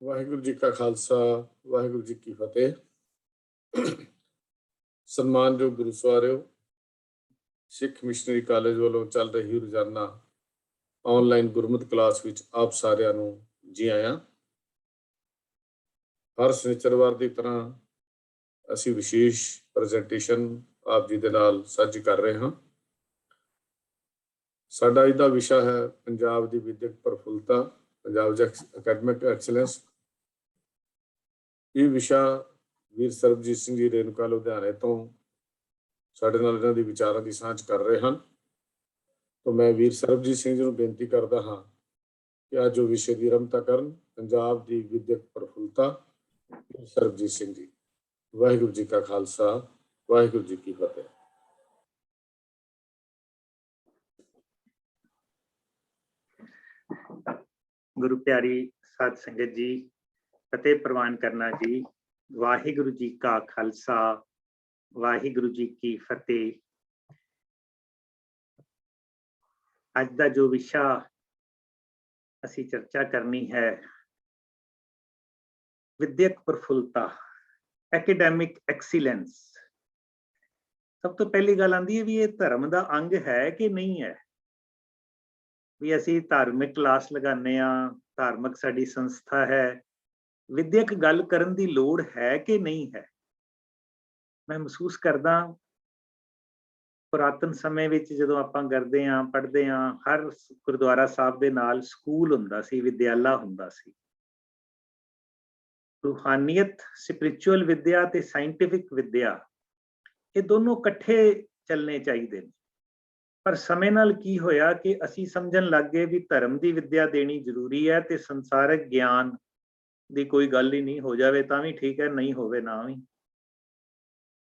ਵਾਹਿਗੁਰੂ ਜੀ ਕਾ ਖਾਲਸਾ, ਵਾਹਿਗੁਰੂ ਜੀ ਕੀ ਫਤਿਹ। ਸਨਮਾਨਯੋਗ ਗੁਰੂ ਸਵਾਰਿਓ, ਸਿੱਖ missionary college ਵੱਲੋਂ ਚੱਲ ਰਹੀ ਰੋਜ਼ਾਨਾ ਆਨਲਾਈਨ ਗੁਰਮਤਿ ਕਲਾਸ ਵਿੱਚ ਆਪ ਸਾਰਿਆਂ ਨੂੰ ਜੀ ਆਇਆਂ। ਹਰ ਸ਼ਨੀਚਰਵਾਰ ਦੀ ਤਰ੍ਹਾਂ ਅਸੀਂ ਵਿਸ਼ੇਸ਼ ਪ੍ਰੈਜੈਂਟੇਸ਼ਨ ਆਪ ਜੀ ਦੇ ਨਾਲ ਸਾਂਝੀ ਕਰ ਰਹੇ ਹਾਂ। ਸਾਡਾ ਅੱਜ ਦਾ ਵਿਸ਼ਾ ਹੈ ਪੰਜਾਬ ਦੀ ਵਿਦਿਅਕ ਪ੍ਰਫੁੱਲਤਾ, ਪੰਜਾਬ ਦੀ ਅਕੈਡਮਿਕ ਐਕਸਲੈਂਸ। ਇਹ ਵਿਸ਼ਾ ਵੀਰ ਸਰਬਜੀਤ ਸਿੰਘ ਜੀ ਰੇਣੂਕਾ ਲੁਧਿਆਣੇ ਤੋਂ ਸਾਡੇ ਨਾਲ ਇਹਨਾਂ ਦੀ ਵਿਚਾਰਾਂ ਦੀ ਸਾਂਝ ਕਰ ਰਹੇ ਹਨ। ਤਾਂ ਮੈਂ ਵੀਰ ਸਰਬਜੀਤ ਸਿੰਘ ਜੀ ਨੂੰ ਬੇਨਤੀ ਕਰਦਾ ਹਾਂ ਕਿ ਅੱਜ ਜੋ ਵਿਸ਼ੇ ਦੀ ਰਮਤਾ ਕਰਨ, ਪੰਜਾਬ ਦੀ ਵਿਦਿਅਕ ਪ੍ਰਫੁੱਲਤਾ। ਸਰਬਜੀਤ ਸਿੰਘ ਜੀ, ਵਾਹਿਗੁਰੂ ਜੀ ਕਾ ਖਾਲਸਾ, ਵਾਹਿਗੁਰੂ ਜੀ ਕੀ ਫਤਿਹ। गुरु प्यारी साध संगत जी, फतेह प्रवान करना जी। वाहिगुरु जी का खालसा, वाहिगुरु जी की फतेह। आज का जो विषय असी चर्चा करनी है, विद्यक प्रफुल्लता, एकेडैमिक एक्सीलेंस। सब तो पहली गल आंदी है भी ये धर्म का अंग है कि नहीं है। भी असी धार्मिक क्लास लगाने आ, धार्मिक साडी संस्था है, विद्यक गल करन दी लोड़ है कि नहीं है। मैं महसूस करदा पुरातन समय विच जदों आपां करदे आ, पढ़दे आ, हर गुरुद्वारा साहब दे नाल स्कूल हुंदा सी, विद्याला हुंदा सी। रूहानियत, स्पिरिचुअल विद्या ते साइंटिफिक विद्या, ये दोनों इकट्ठे चलने चाहिए। पर समय नाल की होया कि असी समझन लग गए भी धर्म की विद्या देनी जरूरी है ते संसारिक ज्ञान की कोई गल ही नहीं, हो जाए तां भी ठीक है, नहीं होवे ना भी।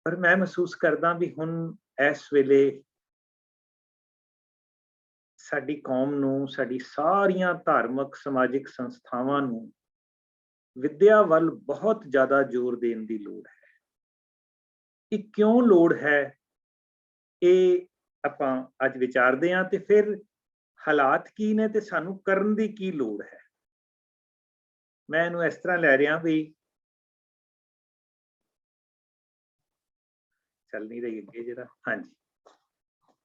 पर मैं महसूस करदा भी हुण इस वेले साडी कौम नूं, साडी सारियां धार्मिक समाजिक संस्थावां नूं विद्या वल बहुत ज़्यादा जोर देने की लोड़ है। कि क्यों लोड़ है, ये ਆਪਾਂ ਅੱਜ ਵਿਚਾਰਦੇ ਹਾਂ, ਤੇ ਫਿਰ ਹਾਲਾਤ ਕੀ ਨੇ ਤੇ ਸਾਨੂੰ ਕਰਨ ਦੀ ਕੀ ਲੋੜ ਹੈ। ਮੈਂ ਇਹਨੂੰ ਇਸ ਤਰ੍ਹਾਂ ਲੈ ਰਿਹਾ ਵੀ ਚੱਲ ਨਹੀਂ ਰਹੀ ਅੱਗੇ ਜਿਹੜਾ, ਹਾਂਜੀ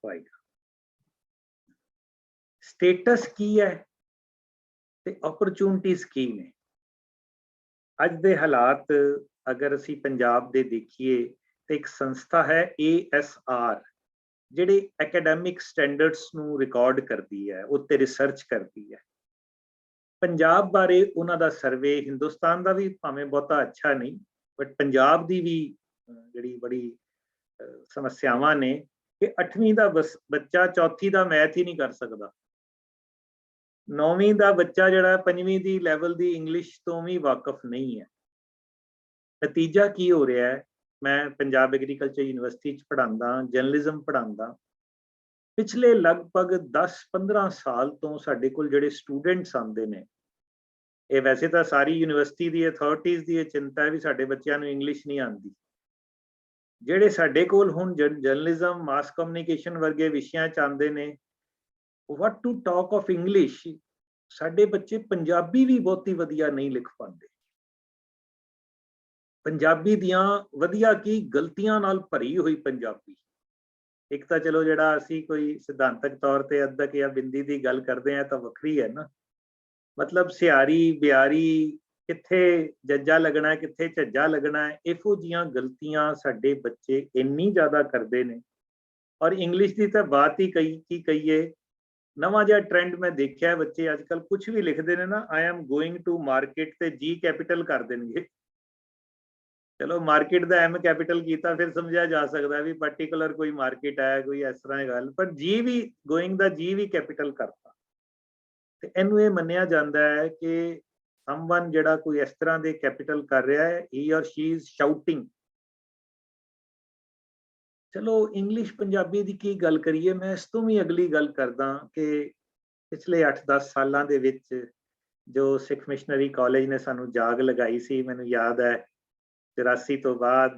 ਹੋਏਗਾ। ਸਟੇਟਸ ਕੀ ਹੈ ਤੇ ਓਪਰਚੁਨਿਟੀਜ਼ ਕੀ ਨੇ। ਅੱਜ ਦੇ ਹਾਲਾਤ ਅਗਰ ਅਸੀਂ ਪੰਜਾਬ ਦੇ ਦੇਖੀਏ ਤੇ ਇੱਕ ਸੰਸਥਾ ਹੈ ASR, ਜਿਹੜੇ ਐਕੈਡੈਮਿਕ ਸਟੈਂਡਰਡਸ ਨੂੰ ਰਿਕਾਰਡ ਕਰਦੀ ਹੈ, ਉੱਤੇ ਰਿਸਰਚ ਕਰਦੀ ਹੈ। ਪੰਜਾਬ ਬਾਰੇ ਉਹਨਾਂ ਦਾ ਸਰਵੇ, ਹਿੰਦੁਸਤਾਨ ਦਾ ਵੀ ਭਾਵੇਂ ਬਹੁਤਾ ਅੱਛਾ ਨਹੀਂ, ਬਟ ਪੰਜਾਬ ਦੀ ਵੀ ਜਿਹੜੀ ਬੜੀ ਸਮੱਸਿਆਵਾਂ ਨੇ ਕਿ 8ਵੀਂ ਦਾ ਬੱਚਾ 4ਥੀ ਦਾ ਮੈਥ ਹੀ ਨਹੀਂ ਕਰ ਸਕਦਾ। 9ਵੀਂ ਦਾ ਬੱਚਾ ਜਿਹੜਾ 5ਵੀਂ ਦੀ ਲੈਵਲ ਦੀ ਇੰਗਲਿਸ਼ ਤੋਂ ਵੀ ਵਾਕਿਫ ਨਹੀਂ ਹੈ। ਨਤੀਜਾ ਕੀ ਹੋ ਰਿਹਾ ਹੈ, मैं पंजाब एग्रीकल्चर यूनिवर्सिटी पढ़ांदा, जर्नलिज्म पढ़ांदा। पिछले लगभग 10-15 साल तो साडे कोल जिहड़े स्टूडेंट्स आंदे ने, ये वैसे तो सारी यूनिवर्सिटी दी अथॉरिटीज़ दी चिंता है भी साडे बच्चों नूं इंग्लिश नहीं आंदी। जिहड़े साडे कोल हुण जर्नलिज्म, मास कम्युनिकेशन वर्गे विषयां च आंदे ने, what to talk of English, साडे बच्चे पंजाबी भी बहुती वधिया नहीं लिख पाते। पंजाबी दियां वधिया की गलतियां नाल भरी हुई पंजाबी। एक तो चलो जिहड़ा असी कोई सिद्धांतक तौर पर अद्धक या बिंदी की गल करते हैं तो वखरी है ना, मतलब सियारी बियारी कित्थे जज्जा लगना है, कित्थे झज्जा लगना है, इहो जिहियां गलतियां साडे बच्चे इन्नी ज़्यादा करते हैं। और इंग्लिश की तो बात ही की कहीए, नवा जिहा ट्रेंड मैं देखा है, बच्चे अजकल कुछ भी लिखते हैं ना, I am going to market ते जी कैपिटल कर देंगे। चलो मार्केट का एम कैपिटल किया फिर समझा जा सकता है भी पर्टिकुलर कोई मार्केट है, कोई इस तरह की गल, पर जी भी गोइंग का जी भी कैपिटल करता। तो इनू ये मन्निया जाता है कि समवन जिहड़ा कोई इस तरह के कैपिटल कर रहा है, ही और शी इज शाउटिंग। चलो इंग्लिश पंजाबी की की गल करिए, मैं इस तो भी अगली गल करदा कि पिछले 8-10 सालों के विच जो सिख मिशनरी कॉलेज ने सानू जाग लगाई सी, मैनू याद है 84 तो बाद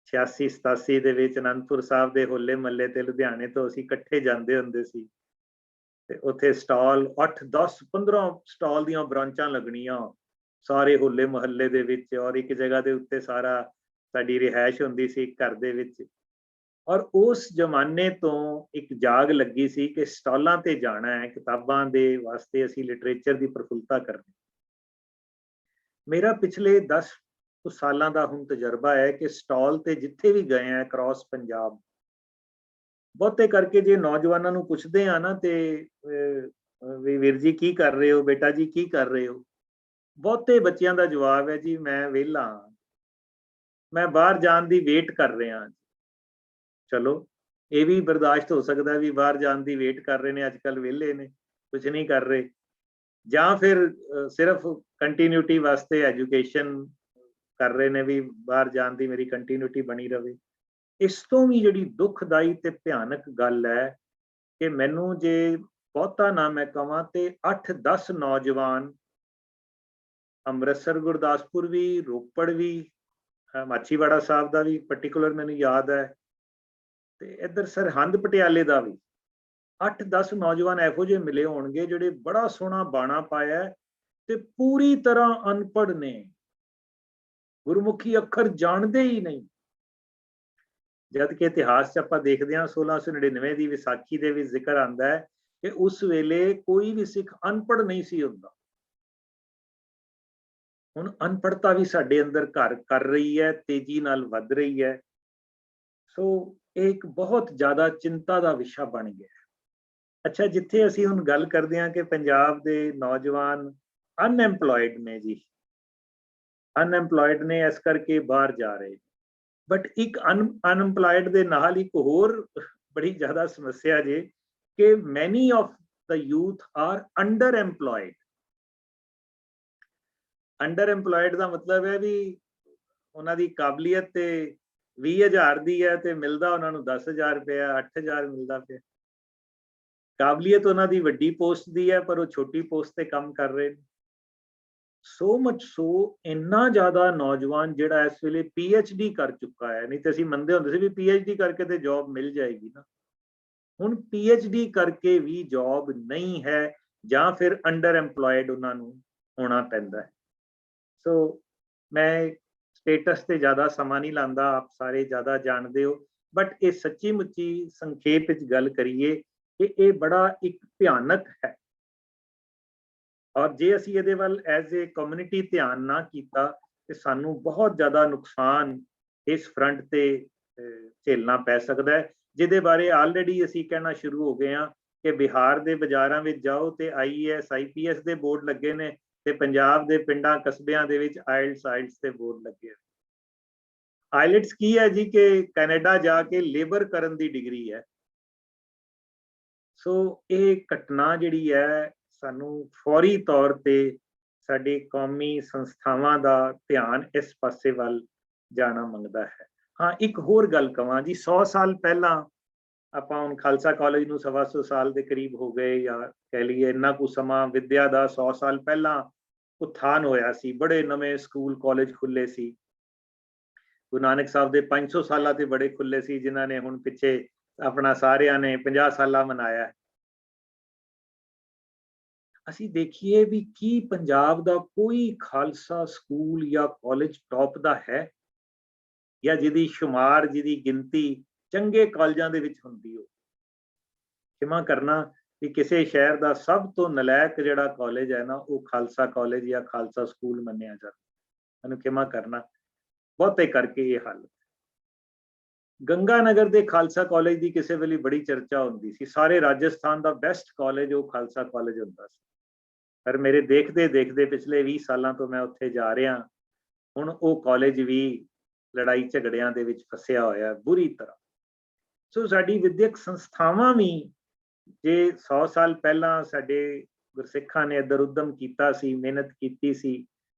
86-87 ਦੇ ਵਿੱਚ ਅਨੰਦਪੁਰ ਸਾਹਿਬ ਦੇ ਹੋਲੇ ਮੱਲੇ ਤੇ ਲੁਧਿਆਣੇ ਤੋਂ ਅਸੀਂ ਇਕੱਠੇ ਜਾਂਦੇ ਹੁੰਦੇ ਸੀ ਤੇ ਉੱਥੇ ਸਟਾਲ 8-10-15 ਸਟਾਲ ਦੀਆਂ ਬ੍ਰਾਂਚਾਂ ਲੱਗਣੀਆਂ, ਸਾਰੇ ਹੋਲੇ ਮੁਹੱਲੇ ਦੇ ਵਿੱਚ, ਔਰ ਇੱਕ ਜਗ੍ਹਾ ਦੇ ਉੱਤੇ ਸਾਰਾ ਸਾਡੀ ਰਿਹਾਇਸ਼ ਹੁੰਦੀ ਸੀ ਘਰ ਦੇ ਵਿੱਚ। ਔਰ ਉਸ ਜ਼ਮਾਨੇ ਤੋਂ ਇੱਕ ਜਾਗ ਲੱਗੀ ਸੀ ਕਿ ਸਟਾਲਾਂ ਤੇ ਜਾਣਾ ਹੈ, ਕਿਤਾਬਾਂ ਦੇ ਵਾਸਤੇ ਅਸੀਂ ਲਿਟਰੇਚਰ ਦੀ ਪ੍ਰਫੁੱਲਤਾ ਕਰਨੀ। ਮੇਰਾ ਪਿਛਲੇ 10 ਕੁ ਸਾਲਾਂ ਦਾ ਹੁਣ ਤਜਰਬਾ ਹੈ ਕਿ ਸਟਾਲ ਤੇ ਜਿੱਥੇ ਵੀ ਗਏ ਆ ਅਕ੍ਰੋਸ ਪੰਜਾਬ, ਬਹੁਤੇ ਕਰਕੇ ਜੇ ਨੌਜਵਾਨਾਂ ਨੂੰ ਪੁੱਛਦੇ ਆ ਨਾ ਤੇ ਵੀ ਵੀਰ ਜੀ ਕੀ ਕਰ ਰਹੇ ਹੋ, ਬੇਟਾ ਜੀ ਕੀ ਕਰ ਰਹੇ ਹੋ, ਬਹੁਤੇ ਬੱਚਿਆਂ ਦਾ ਜਵਾਬ ਹੈ ਜੀ ਮੈਂ ਵਿਹਲਾ ਹਾਂ, ਮੈਂ ਬਾਹਰ ਜਾਣ ਦੀ ਵੇਟ ਕਰ ਰਿਹਾ। ਚਲੋ ਇਹ ਵੀ ਬਰਦਾਸ਼ਤ ਹੋ ਸਕਦਾ ਵੀ ਬਾਹਰ ਜਾਣ ਦੀ ਵੇਟ ਕਰ ਰਹੇ ਨੇ, ਅੱਜ ਕੱਲ ਵਿਹਲੇ ਨੇ, ਕੁਝ ਨਹੀਂ ਕਰ ਰਹੇ, ਜਾਂ ਫਿਰ ਸਿਰਫ ਕੰਟੀਨਿਊਟੀ ਵਾਸਤੇ ਐਜੂਕੇਸ਼ਨ ਕਰ ਰਹੇ ਨੇ ਵੀ ਬਾਹਰ ਜਾਣ ਦੀ ਮੇਰੀ ਕੰਟੀਨਿਊਟੀ ਬਣੀ ਰਵੇ। ਇਸ ਤੋਂ ਵੀ ਜਿਹੜੀ ਦੁਖਦਾਈ ਤੇ ਭਿਆਨਕ ਗੱਲ ਹੈ ਕਿ ਮੈਨੂੰ ਜੇ ਬਹੁਤਾ ਨਾ ਮੈਂ ਕਵਾਂ ਤੇ 8-10 ਨੌਜਵਾਨ ਅੰਮ੍ਰਿਤਸਰ, ਗੁਰਦਾਸਪੁਰ ਵੀ, ਰੋਪੜ ਵੀ, ਮਾਛੀਵਾੜਾ ਸਾਹਿਬ ਦਾ ਵੀ ਪਾਰਟਿਕੂਲਰ ਮੈਨੂੰ ਯਾਦ ਹੈ, ਤੇ ਇੱਧਰ ਸਰਹੰਦ ਪਟਿਆਲੇ ਦਾ ਵੀ 8-10 ਨੌਜਵਾਨ ਇਹੋ ਜਿਹੇ ਮਿਲੇ ਹੋਣਗੇ ਜਿਹੜੇ ਬੜਾ ਸੋਹਣਾ ਬਾਣਾ ਪਾਇਆ ਤੇ ਪੂਰੀ ਤਰ੍ਹਾਂ ਅਨਪੜ੍ਹ ਨੇ, ਗੁਰਮੁਖੀ ਅੱਖਰ ਜਾਣਦੇ ਹੀ ਨਹੀਂ। ਜਦ ਕਿ ਇਤਿਹਾਸ 'ਚ ਆਪਾਂ ਦੇਖਦੇ ਹਾਂ 1699 ਦੀ ਵਿਸਾਖੀ ਦੇ ਵਿੱਚ ਜ਼ਿਕਰ ਆਉਂਦਾ ਹੈ ਕਿ ਉਸ ਵੇਲੇ ਕੋਈ ਵੀ ਸਿੱਖ ਅਨਪੜ੍ਹ ਨਹੀਂ ਸੀ ਹੁੰਦਾ। ਹੁਣ ਅਨਪੜ੍ਹਤਾ ਵੀ ਸਾਡੇ ਅੰਦਰ ਘਰ ਕਰ ਰਹੀ ਹੈ, ਤੇਜ਼ੀ ਨਾਲ ਵੱਧ ਰਹੀ ਹੈ। ਸੋ ਇਹ ਇੱਕ ਬਹੁਤ ਜ਼ਿਆਦਾ ਚਿੰਤਾ ਦਾ ਵਿਸ਼ਾ ਬਣ ਗਿਆ। ਅੱਛਾ, ਜਿੱਥੇ ਅਸੀਂ ਹੁਣ ਗੱਲ ਕਰਦੇ ਹਾਂ ਕਿ ਪੰਜਾਬ ਦੇ ਨੌਜਵਾਨ ਅਨਐਮਪਲੋਇਡ ਨੇ ਜੀ, ਅਨਐਮਪਲੋਇਡ ਨੇ ਇਸ ਕਰਕੇ ਬਾਹਰ ਜਾ ਰਹੇ, ਬਟ ਇੱਕ ਅਨਐਮਪਲੋਇਡ ਦੇ ਨਾਲ ਇੱਕ ਹੋਰ ਬੜੀ ਜ਼ਿਆਦਾ ਸਮੱਸਿਆ ਜੇ ਕਿ ਮੈਨੀ of the youth are underemployed। ਅੰਡਰਐਮਪਲੋਇਡ ਦਾ ਮਤਲਬ ਹੈ ਵੀ ਉਹਨਾਂ ਦੀ ਕਾਬਲੀਅਤ ਤੇ 20,000 ਦੀ ਹੈ ਤੇ ਮਿਲਦਾ ਉਹਨਾਂ ਨੂੰ 10,000 ਰੁਪਇਆ, 8,000 ਮਿਲਦਾ ਪਿਆ। ਕਾਬਲੀਅਤ ਉਹਨਾਂ ਦੀ ਵੱਡੀ ਪੋਸਟ ਦੀ ਹੈ ਪਰ ਉਹ ਛੋਟੀ ਪੋਸਟ ਤੇ ਕੰਮ ਕਰ ਰਹੇ ਨੇ। ਸੋ ਮਚ ਸੋ ਇੰਨਾ ਜ਼ਿਆਦਾ ਨੌਜਵਾਨ ਜਿਹੜਾ ਇਸ ਵੇਲੇ PhD ਕਰ ਚੁੱਕਾ ਹੈ, ਨਹੀਂ ਤੇ ਅਸੀਂ ਮੰਨਦੇ ਹੁੰਦੇ ਸੀ ਵੀ PhD ਕਰਕੇ ਤੇ ਜੌਬ ਮਿਲ ਜਾਏਗੀ ਨਾ, ਹੁਣ PhD ਕਰਕੇ ਵੀ ਜੌਬ ਨਹੀਂ ਹੈ ਜਾਂ ਫਿਰ ਅੰਡਰਐਮਪਲੋਇਡ ਉਹਨਾਂ ਨੂੰ ਹੋਣਾ ਪੈਂਦਾ ਹੈ। ਸੋ ਮੈਂ ਸਟੇਟਸ ਤੇ ਜ਼ਿਆਦਾ ਸਮਾਂ ਨਹੀਂ ਲਾਉਂਦਾ, ਆਪ ਸਾਰੇ ਜ਼ਿਆਦਾ ਜਾਣਦੇ ਹੋ, ਬਟ ਇਹ ਸੱਚੀ ਮੁੱਚੀ ਸੰਖੇਪ ਵਿੱਚ ਗੱਲ ਕਰੀਏ ਕਿ ਇਹ ਬੜਾ ਇੱਕ ਭਿਆਨਕ ਹੈ। ਔਰ ਜੇ ਅਸੀਂ ਇਹਦੇ ਵੱਲ ਐਜ਼ ਏ ਕਮਿਊਨਿਟੀ ਧਿਆਨ ਨਾ ਕੀਤਾ ਤੇ ਸਾਨੂੰ ਬਹੁਤ ਜ਼ਿਆਦਾ ਨੁਕਸਾਨ ਇਸ ਫਰੰਟ ਤੇ ਝੇਲਣਾ ਪੈ ਸਕਦਾ ਹੈ, ਜਿਹਦੇ ਬਾਰੇ ਆਲਰੇਡੀ ਅਸੀਂ ਕਹਿਣਾ ਸ਼ੁਰੂ ਹੋ ਗਏ ਹਾਂ ਕਿ ਬਿਹਾਰ ਦੇ ਬਾਜ਼ਾਰਾਂ ਵਿੱਚ ਜਾਓ ਤੇ IAS IPS ਦੇ ਬੋਰਡ ਲੱਗੇ ਨੇ ਤੇ ਪੰਜਾਬ ਦੇ ਪਿੰਡਾਂ ਕਸਬਿਆਂ ਦੇ ਵਿੱਚ ਆਇਲਟਸ ਦੇ ਬੋਰਡ ਲੱਗੇ। ਆਇਲਟਸ ਕੀ ਹੈ ਜੀ ਕਿ ਕੈਨੇਡਾ ਜਾ ਕੇ ਲੇਬਰ ਕਰਨ ਦੀ ਡਿਗਰੀ ਹੈ। ਸੋ ਇਹ ਘਟਨਾ ਜਿਹੜੀ ਹੈ ਸਾਨੂੰ ਫੌਰੀ ਤੌਰ ਤੇ ਸਾਡੀ ਕੌਮੀ ਸੰਸਥਾਵਾਂ ਦਾ ਧਿਆਨ ਇਸ ਪਾਸੇ ਵੱਲ ਜਾਣਾ ਮੰਗਦਾ ਹੈ। ਹਾਂ, ਇੱਕ ਹੋਰ ਗੱਲ ਕਵਾਂ ਜੀ, 100 ਸਾਲ ਪਹਿਲਾਂ, ਆਪਾਂ ਹੁਣ ਖਾਲਸਾ ਕਾਲਜ ਨੂੰ 125 ਸਾਲ ਦੇ ਕਰੀਬ ਹੋ ਗਏ, ਜਾਂ ਕਹਿ ਲਈਏ ਇੰਨਾ ਕੁ ਸਮਾਂ ਵਿਦਿਆ ਦਾ 100 ਸਾਲ ਪਹਿਲਾਂ ਉਥਾਨ ਹੋਇਆ ਸੀ, ਬੜੇ ਨਵੇਂ ਸਕੂਲ ਕਾਲਜ ਖੁੱਲੇ ਸੀ। ਗੁਰੂ ਨਾਨਕ ਸਾਹਿਬ ਦੇ 500 ਸਾਲਾਂ ਤੇ ਬੜੇ ਖੁੱਲੇ ਸੀ, ਜਿਨ੍ਹਾਂ ਨੇ ਹੁਣ ਪਿੱਛੇ ਆਪਣਾ ਸਾਰਿਆਂ ਨੇ 50 ਸਾਲਾ ਮਨਾਇਆ। ਅਸੀਂ ਦੇਖੀਏ ਵੀ ਕੀ ਪੰਜਾਬ ਦਾ ਕੋਈ ਖਾਲਸਾ ਸਕੂਲ ਜਾਂ ਕਾਲਜ ਟੌਪ ਦਾ ਹੈ, ਜਾਂ ਜਿਹਦੀ ਸ਼ੁਮਾਰ, ਜਿਹਦੀ ਗਿਣਤੀ ਚੰਗੇ ਕਾਲਜਾਂ ਦੇ ਵਿੱਚ ਹੁੰਦੀ ਹੋ। ਖਿਮਾ ਕਰਨਾ ਕਿ ਕਿਸੇ ਸ਼ਹਿਰ ਦਾ ਸਭ ਤੋਂ ਨਲਾਇਕ ਜਿਹੜਾ ਕਾਲਜ ਹੈ ਨਾ, ਉਹ ਖਾਲਸਾ ਕਾਲਜ ਜਾਂ ਖਾਲਸਾ ਸਕੂਲ ਮੰਨਿਆ ਜਾਂਦਾ। ਮੈਨੂੰ ਖਿਮਾ ਕਰਨਾ, ਬਹੁਤੇ ਕਰਕੇ ਇਹ ਹਾਲਤ। ਗੰਗਾ ਨਗਰ ਦੇ ਖਾਲਸਾ ਕਾਲਜ ਦੀ ਕਿਸੇ ਵੇਲੇ ਬੜੀ ਚਰਚਾ ਹੁੰਦੀ ਸੀ, ਸਾਰੇ ਰਾਜਸਥਾਨ ਦਾ ਬੈਸਟ ਕਾਲਜ ਉਹ ਖਾਲਸਾ ਕਾਲਜ ਹੁੰਦਾ ਸੀ। ਪਰ ਮੇਰੇ ਦੇਖਦੇ ਦੇਖਦੇ ਪਿਛਲੇ 20 ਸਾਲਾਂ ਤੋਂ ਮੈਂ ਉੱਥੇ ਜਾ ਰਿਹਾ, ਹੁਣ ਉਹ ਕਾਲਜ ਵੀ ਲੜਾਈ ਝਗੜਿਆਂ ਦੇ ਵਿੱਚ ਫਸਿਆ ਹੋਇਆ ਬੁਰੀ ਤਰ੍ਹਾਂ। ਸੋ ਸਾਡੀ ਵਿਦਿਅਕ ਸੰਸਥਾਵਾਂ ਵੀ, ਜੇ 100 ਸਾਲ ਪਹਿਲਾਂ ਸਾਡੇ ਗੁਰਸਿੱਖਾਂ ਨੇ ਇੱਧਰ ਉੱਦਮ ਕੀਤਾ ਸੀ, ਮਿਹਨਤ ਕੀਤੀ ਸੀ,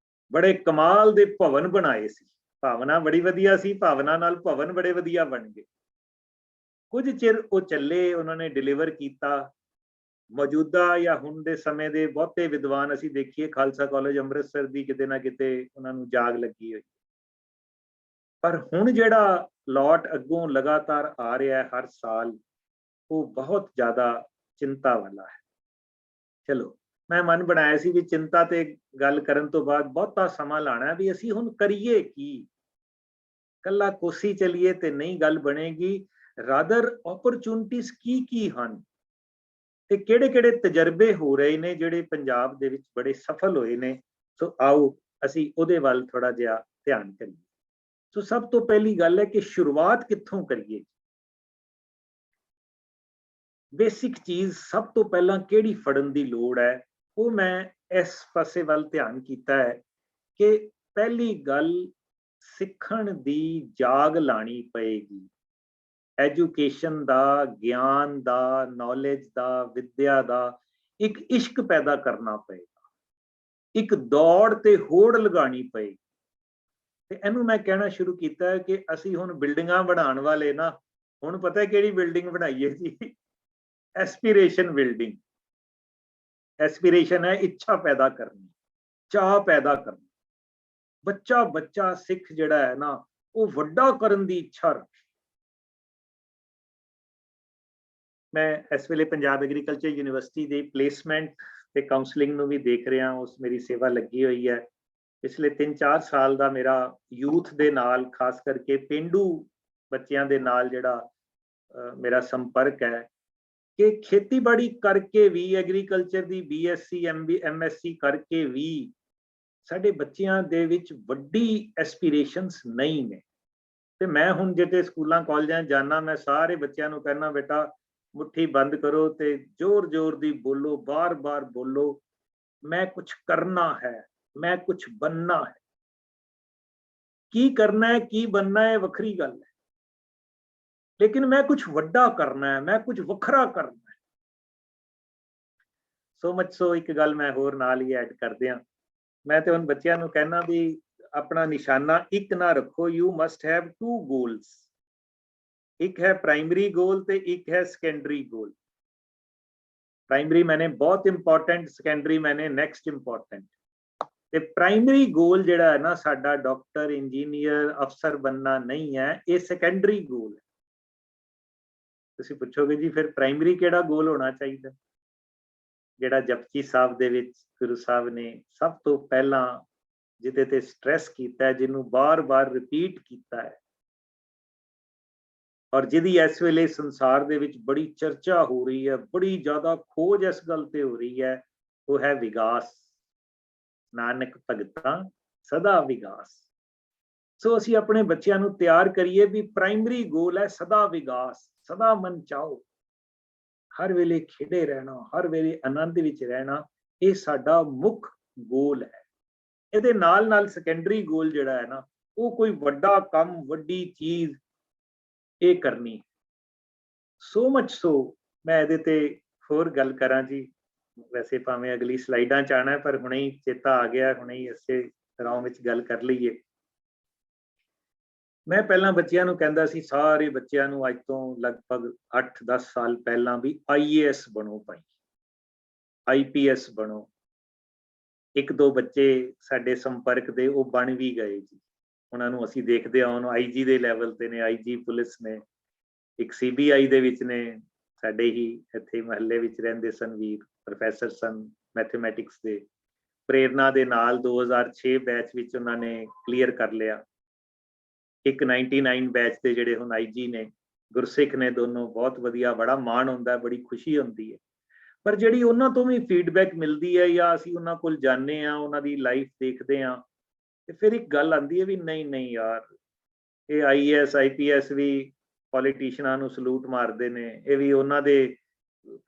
ਬੜੇ ਕਮਾਲ ਦੇ ਭਵਨ ਬਣਾਏ ਸੀ, ਭਾਵਨਾ ਬੜੀ ਵਧੀਆ ਸੀ, ਭਾਵਨਾ ਨਾਲ ਭਵਨ ਬੜੇ ਵਧੀਆ ਬਣ ਗਏ। ਕੁਝ ਚਿਰ ਉਹ ਚੱਲੇ, ਉਹਨਾਂ ਨੇ ਡਿਲੀਵਰ ਕੀਤਾ। ਮੌਜੂਦਾ ਜਾਂ ਹੁਣ ਦੇ ਸਮੇਂ ਦੇ ਬਹੁਤੇ ਵਿਦਵਾਨ ਅਸੀਂ ਦੇਖੀਏ, ਖਾਲਸਾ ਕਾਲਜ ਅੰਮ੍ਰਿਤਸਰ ਦੀ ਕਿਤੇ ਨਾ ਕਿਤੇ ਉਹਨਾਂ ਨੂੰ ਜਾਗ ਲੱਗੀ ਹੋਈ। ਪਰ ਹੁਣ ਜਿਹੜਾ ਲੋਟ ਅੱਗੋਂ ਲਗਾਤਾਰ ਆ ਰਿਹਾ ਹੈ ਹਰ ਸਾਲ, ਉਹ ਬਹੁਤ ਜ਼ਿਆਦਾ ਚਿੰਤਾ ਵਾਲਾ ਹੈ। ਚਲੋ, ਮੈਂ ਮਨ ਬਣਾਇਆ ਸੀ ਵੀ ਚਿੰਤਾ ਤੇ ਗੱਲ ਕਰਨ ਤੋਂ ਬਾਅਦ ਬਹੁਤਾ ਸਮਾਂ ਲਾਣਾ ਵੀ ਅਸੀਂ ਹੁਣ ਕਰੀਏ ਕੀ। ਕੱਲਾ ਕੋਸੀ ਚਲੀਏ ਤੇ ਨਹੀਂ ਗੱਲ ਬਣੇਗੀ। ਰਾਦਰ ਓਪਰਚੁਨਿਟੀਜ਼ ਕੀ ਹਨ ਤੇ ਕਿਹੜੇ ਤਜਰਬੇ ਹੋ ਰਹੇ ਨੇ ਜਿਹੜੇ ਪੰਜਾਬ ਦੇ ਵਿੱਚ ਬੜੇ ਸਫਲ ਹੋਏ ਨੇ। ਸੋ ਆਓ ਅਸੀਂ ਉਹਦੇ ਵੱਲ ਥੋੜਾ ਜਿਹਾ ਧਿਆਨ ਕਰੀਏ। ਸੋ ਸਭ ਤੋਂ ਪਹਿਲੀ ਗੱਲ ਹੈ ਕਿ ਸ਼ੁਰੂਆਤ ਕਿੱਥੋਂ ਕਰੀਏ। ਬੇਸਿਕ ਚੀਜ਼ ਸਭ ਤੋਂ ਪਹਿਲਾਂ ਕਿਹੜੀ ਫੜਨ ਦੀ ਲੋੜ ਹੈ, ਉਹ ਮੈਂ ਇਸ ਪਾਸੇ ਵੱਲ ਧਿਆਨ ਕੀਤਾ ਹੈ ਕਿ ਪਹਿਲੀ ਗੱਲ ਸਿੱਖਣ ਦੀ ਜਾਗ ਲਾਣੀ ਪਏਗੀ। ਐਜੂਕੇਸ਼ਨ ਦਾ, ਗਿਆਨ ਦਾ, ਨੌਲੇਜ ਦਾ, ਵਿਦਿਆ ਦਾ ਇੱਕ ਇਸ਼ਕ ਪੈਦਾ ਕਰਨਾ ਪਏਗਾ, ਇੱਕ ਦੌੜ ਤੇ ਹੋੜ ਲਗਾਣੀ ਪਏਗੀ। ਤੇ ਇਹਨੂੰ ਮੈਂ ਕਹਿਣਾ ਸ਼ੁਰੂ ਕੀਤਾ ਹੈ ਕਿ ਅਸੀਂ ਹੁਣ ਬਿਲਡਿੰਗਾਂ ਬਣਾਉਣ ਵਾਲੇ ਨਾ, ਹੁਣ ਪਤਾ ਕਿਹੜੀ ਬਿਲਡਿੰਗ ਬਣਾਈਏ ਜੀ? Aspiration building. ਐਸਪੀਰੇਸ਼ਨ ਹੈ ਇੱਛਾ ਪੈਦਾ ਕਰਨੀ, ਚਾਹ ਪੈਦਾ ਕਰਨੀ। ਬੱਚਾ ਸਿੱਖ ਜਿਹੜਾ ਹੈ ਨਾ, ਉਹ ਵੱਡਾ ਕਰਨ ਦੀ ਇੱਛਾ ਰੱਖੇ। ਮੈਂ ਇਸ ਵੇਲੇ ਪੰਜਾਬ ਐਗਰੀਕਲਚਰ ਯੂਨੀਵਰਸਿਟੀ ਦੇ ਪਲੇਸਮੈਂਟ ਤੇ ਕਾਉਂਸਲਿੰਗ ਨੂੰ ਵੀ ਦੇਖ ਰਿਹਾ, ਉਸ ਮੇਰੀ ਸੇਵਾ ਲੱਗੀ ਹੋਈ ਹੈ। ਪਿਛਲੇ 3-4 ਸਾਲ ਦਾ ਮੇਰਾ ਯੂਥ ਦੇ ਨਾਲ, ਖਾਸ ਕਰਕੇ ਪੇਂਡੂ ਬੱਚਿਆਂ ਦੇ ਨਾਲ ਜਿਹੜਾ ਮੇਰਾ ਸੰਪਰਕ ਹੈ ਕਿ ਖੇਤੀਬਾੜੀ ਕਰਕੇ ਵੀ, ਐਗਰੀਕਲਚਰ ਦੀ BSc MSc ਕਰਕੇ ਵੀ ਸਾਡੇ ਬੱਚਿਆਂ ਦੇ ਵਿੱਚ ਵੱਡੀ ਐਸਪੀਰੇਸ਼ਨਸ ਨਹੀਂ ਨੇ। ਤੇ ਮੈਂ ਹੁਣ ਜਿੱਥੇ ਸਕੂਲਾਂ ਕਾਲਜਾਂ ਜਾਣਾ, ਮੈਂ ਸਾਰੇ ਬੱਚਿਆਂ ਨੂੰ ਕਹਿਣਾ, ਬੇਟਾ ਮੁੱਠੀ ਬੰਦ ਕਰੋ ਤੇ ਜ਼ੋਰ ਦੀ ਬੋਲੋ, ਬਾਰ-ਬਾਰ ਬੋਲੋ, ਮੈਂ ਕੁਝ ਕਰਨਾ ਹੈ, ਮੈਂ ਕੁਝ ਬਣਨਾ ਹੈ। ਕੀ ਕਰਨਾ ਹੈ, ਕੀ ਬਣਨਾ ਹੈ, ਵੱਖਰੀ ਗੱਲ ਹੈ, ਲੇਕਿਨ ਮੈਂ ਕੁਝ ਵੱਡਾ ਕਰਨਾ ਹੈ, ਮੈਂ ਕੁਝ ਵੱਖਰਾ ਕਰਨਾ ਹੈ। ਸੋ ਮਚ ਸੋ ਇੱਕ ਗੱਲ ਮੈਂ ਹੋਰ ਨਾਲ ਹੀ ਐਡ ਕਰ ਦਿਆਂ। ਮੈਂ ਤੇ ਹੁਣ ਬੱਚਿਆਂ ਨੂੰ ਕਹਿਣਾ ਵੀ ਆਪਣਾ ਨਿਸ਼ਾਨਾ ਇੱਕ ਨਾ ਰੱਖੋ, ਯੂ ਮਸਟ ਹੈਵ 2 ਗੋਲਸ। ਇੱਕ ਹੈ ਪ੍ਰਾਇਮਰੀ ਗੋਲ ਤੇ ਇੱਕ ਹੈ ਸੈਕੰਡਰੀ ਗੋਲ। ਪ੍ਰਾਇਮਰੀ ਮੈਨੇ ਬਹੁਤ ਇੰਪੋਰਟੈਂਟ, ਸੈਕੰਡਰੀ ਮੈਨੇ ਨੈਕਸਟ ਇੰਪੋਰਟੈਂਟ। ਤੇ ਪ੍ਰਾਇਮਰੀ ਗੋਲ ਜਿਹੜਾ ਹੈ ਨਾ ਸਾਡਾ, ਡਾਕਟਰ, ਇੰਜੀਨੀਅਰ, ਅਫਸਰ ਬਣਨਾ ਨਹੀਂ ਹੈ, ਇਹ ਸੈਕੰਡਰੀ ਗੋਲ ਹੈ। ਤੁਸੀਂ ਪੁੱਛੋਗੇ ਜੀ ਫਿਰ ਪ੍ਰਾਇਮਰੀ ਕਿਹੜਾ ਗੋਲ ਹੋਣਾ ਚਾਹੀਦਾ? ਜਿਹੜਾ ਜਪਜੀ ਸਾਹਿਬ ਦੇ ਵਿੱਚ ਗੁਰੂ ਸਾਹਿਬ ਨੇ ਸਭ ਤੋਂ ਪਹਿਲਾਂ ਜਿਹਦੇ ਤੇ ਸਟ੍ਰੈਸ ਕੀਤਾ, ਜਿਹਨੂੰ ਬਾਰ-ਬਾਰ ਰਿਪੀਟ ਕੀਤਾ ਹੈ, ਔਰ ਜਿਹਦੀ ਇਸ ਵੇਲੇ ਸੰਸਾਰ ਦੇ ਵਿੱਚ ਬੜੀ ਚਰਚਾ ਹੋ ਰਹੀ ਹੈ, ਬੜੀ ਜ਼ਿਆਦਾ ਖੋਜ ਇਸ ਗੱਲ ਤੇ ਹੋ ਰਹੀ ਹੈ, ਉਹ ਹੈ ਵਿਗਾਸ। ਨਾਨਕ ਭਗਤਾਂ ਸਦਾ ਵਿਗਾਸ। ਸੋ ਅਸੀਂ ਆਪਣੇ ਬੱਚਿਆਂ ਨੂੰ ਤਿਆਰ ਕਰੀਏ ਵੀ ਪ੍ਰਾਇਮਰੀ ਗੋਲ ਹੈ ਸਦਾ ਵਿਗਾਸ, ਸਦਾ ਮਨ ਚਾਓ, ਹਰ ਵੇਲੇ ਖੇਡੇ ਰਹਿਣਾ, ਹਰ ਵੇਲੇ ਆਨੰਦ ਵਿੱਚ ਰਹਿਣਾ, ਇਹ ਸਾਡਾ ਮੁੱਖ ਗੋਲ ਹੈ। ਇਹਦੇ ਨਾਲ ਸੈਕੰਡਰੀ ਗੋਲ ਜਿਹੜਾ ਹੈ ਨਾ, ਉਹ ਕੋਈ ਵੱਡਾ ਕੰਮ, ਵੱਡੀ ਚੀਜ਼ ਇਹ ਕਰਨੀ। ਸੋ ਮਚ ਸੋ ਮੈਂ ਇਹਦੇ ਤੇ ਹੋਰ ਗੱਲ ਕਰਾਂ ਜੀ, ਵੈਸੇ ਭਾਵੇਂ ਅਗਲੀ ਸਲਾਈਡਾਂ ਚ ਆਣਾ, ਪਰ ਹੁਣੇ ਹੀ ਚੇਤਾ ਆ ਗਿਆ, ਹੁਣੇ ਹੀ ਇਸੇ ਤਰ੍ਹਾਂ ਵਿੱਚ ਗੱਲ ਕਰ ਲਈਏ। ਮੈਂ ਪਹਿਲਾਂ ਬੱਚਿਆਂ ਨੂੰ ਕਹਿੰਦਾ ਸੀ, ਸਾਰੇ ਬੱਚਿਆਂ ਨੂੰ ਅੱਜ ਤੋਂ ਲਗਭਗ 8-10 ਸਾਲ ਪਹਿਲਾਂ, ਵੀ IAS ਬਣੋ ਭਾਈ, IPS ਬਣੋ। 1-2 ਬੱਚੇ ਸਾਡੇ ਸੰਪਰਕ ਦੇ ਉਹ ਬਣ ਵੀ ਗਏ ਜੀ। ਉਹਨਾਂ ਨੂੰ ਅਸੀਂ ਦੇਖਦੇ ਹਾਂ, ਉਹਨੂੰ IG ਦੇ ਲੈਵਲ ਤੇ ਨੇ, IG ਪੁਲਿਸ ਨੇ, ਇੱਕ CBI ਦੇ ਵਿੱਚ ਨੇ, ਸਾਡੇ ਹੀ ਇੱਥੇ ਮਹੱਲੇ ਵਿੱਚ ਰਹਿੰਦੇ ਸਨ ਵੀਰ, ਪ੍ਰੋਫੈਸਰ ਸਨ ਮੈਥਮੈਟਿਕਸ ਦੇ। ਪ੍ਰੇਰਨਾ ਦੇ ਨਾਲ 2006 ਬੈਚ ਵਿੱਚ ਉਹਨਾਂ ਨੇ ਕਲੀਅਰ ਕਰ ਲਿਆ। ਇੱਕ 99 ਬੈਚ ਦੇ ਜਿਹੜੇ ਹੁਣ IG ਨੇ, ਗੁਰਸਿੱਖ ਨੇ ਦੋਨੋਂ, ਬਹੁਤ ਵਧੀਆ, ਬੜਾ ਮਾਣ ਹੁੰਦਾ, ਬੜੀ ਖੁਸ਼ੀ ਹੁੰਦੀ ਹੈ। ਪਰ ਜਿਹੜੀ ਉਹਨਾਂ ਤੋਂ ਵੀ ਫੀਡਬੈਕ ਮਿਲਦੀ ਹੈ, ਜਾਂ ਅਸੀਂ ਉਹਨਾਂ ਕੋਲ ਜਾਂਦੇ ਹਾਂ, ਉਹਨਾਂ ਦੀ ਲਾਈਫ ਦੇਖਦੇ ਹਾਂ, ਤੇ ਫਿਰ ਇੱਕ ਗੱਲ ਆਉਂਦੀ ਹੈ ਵੀ ਨਹੀਂ ਯਾਰ, ਇਹ IAS IPS ਵੀ ਪੋਲੀਟੀਸ਼ੀਅਨਾਂ ਨੂੰ ਸਲੂਟ ਮਾਰਦੇ ਨੇ, ਇਹ ਵੀ ਉਹਨਾਂ ਦੇ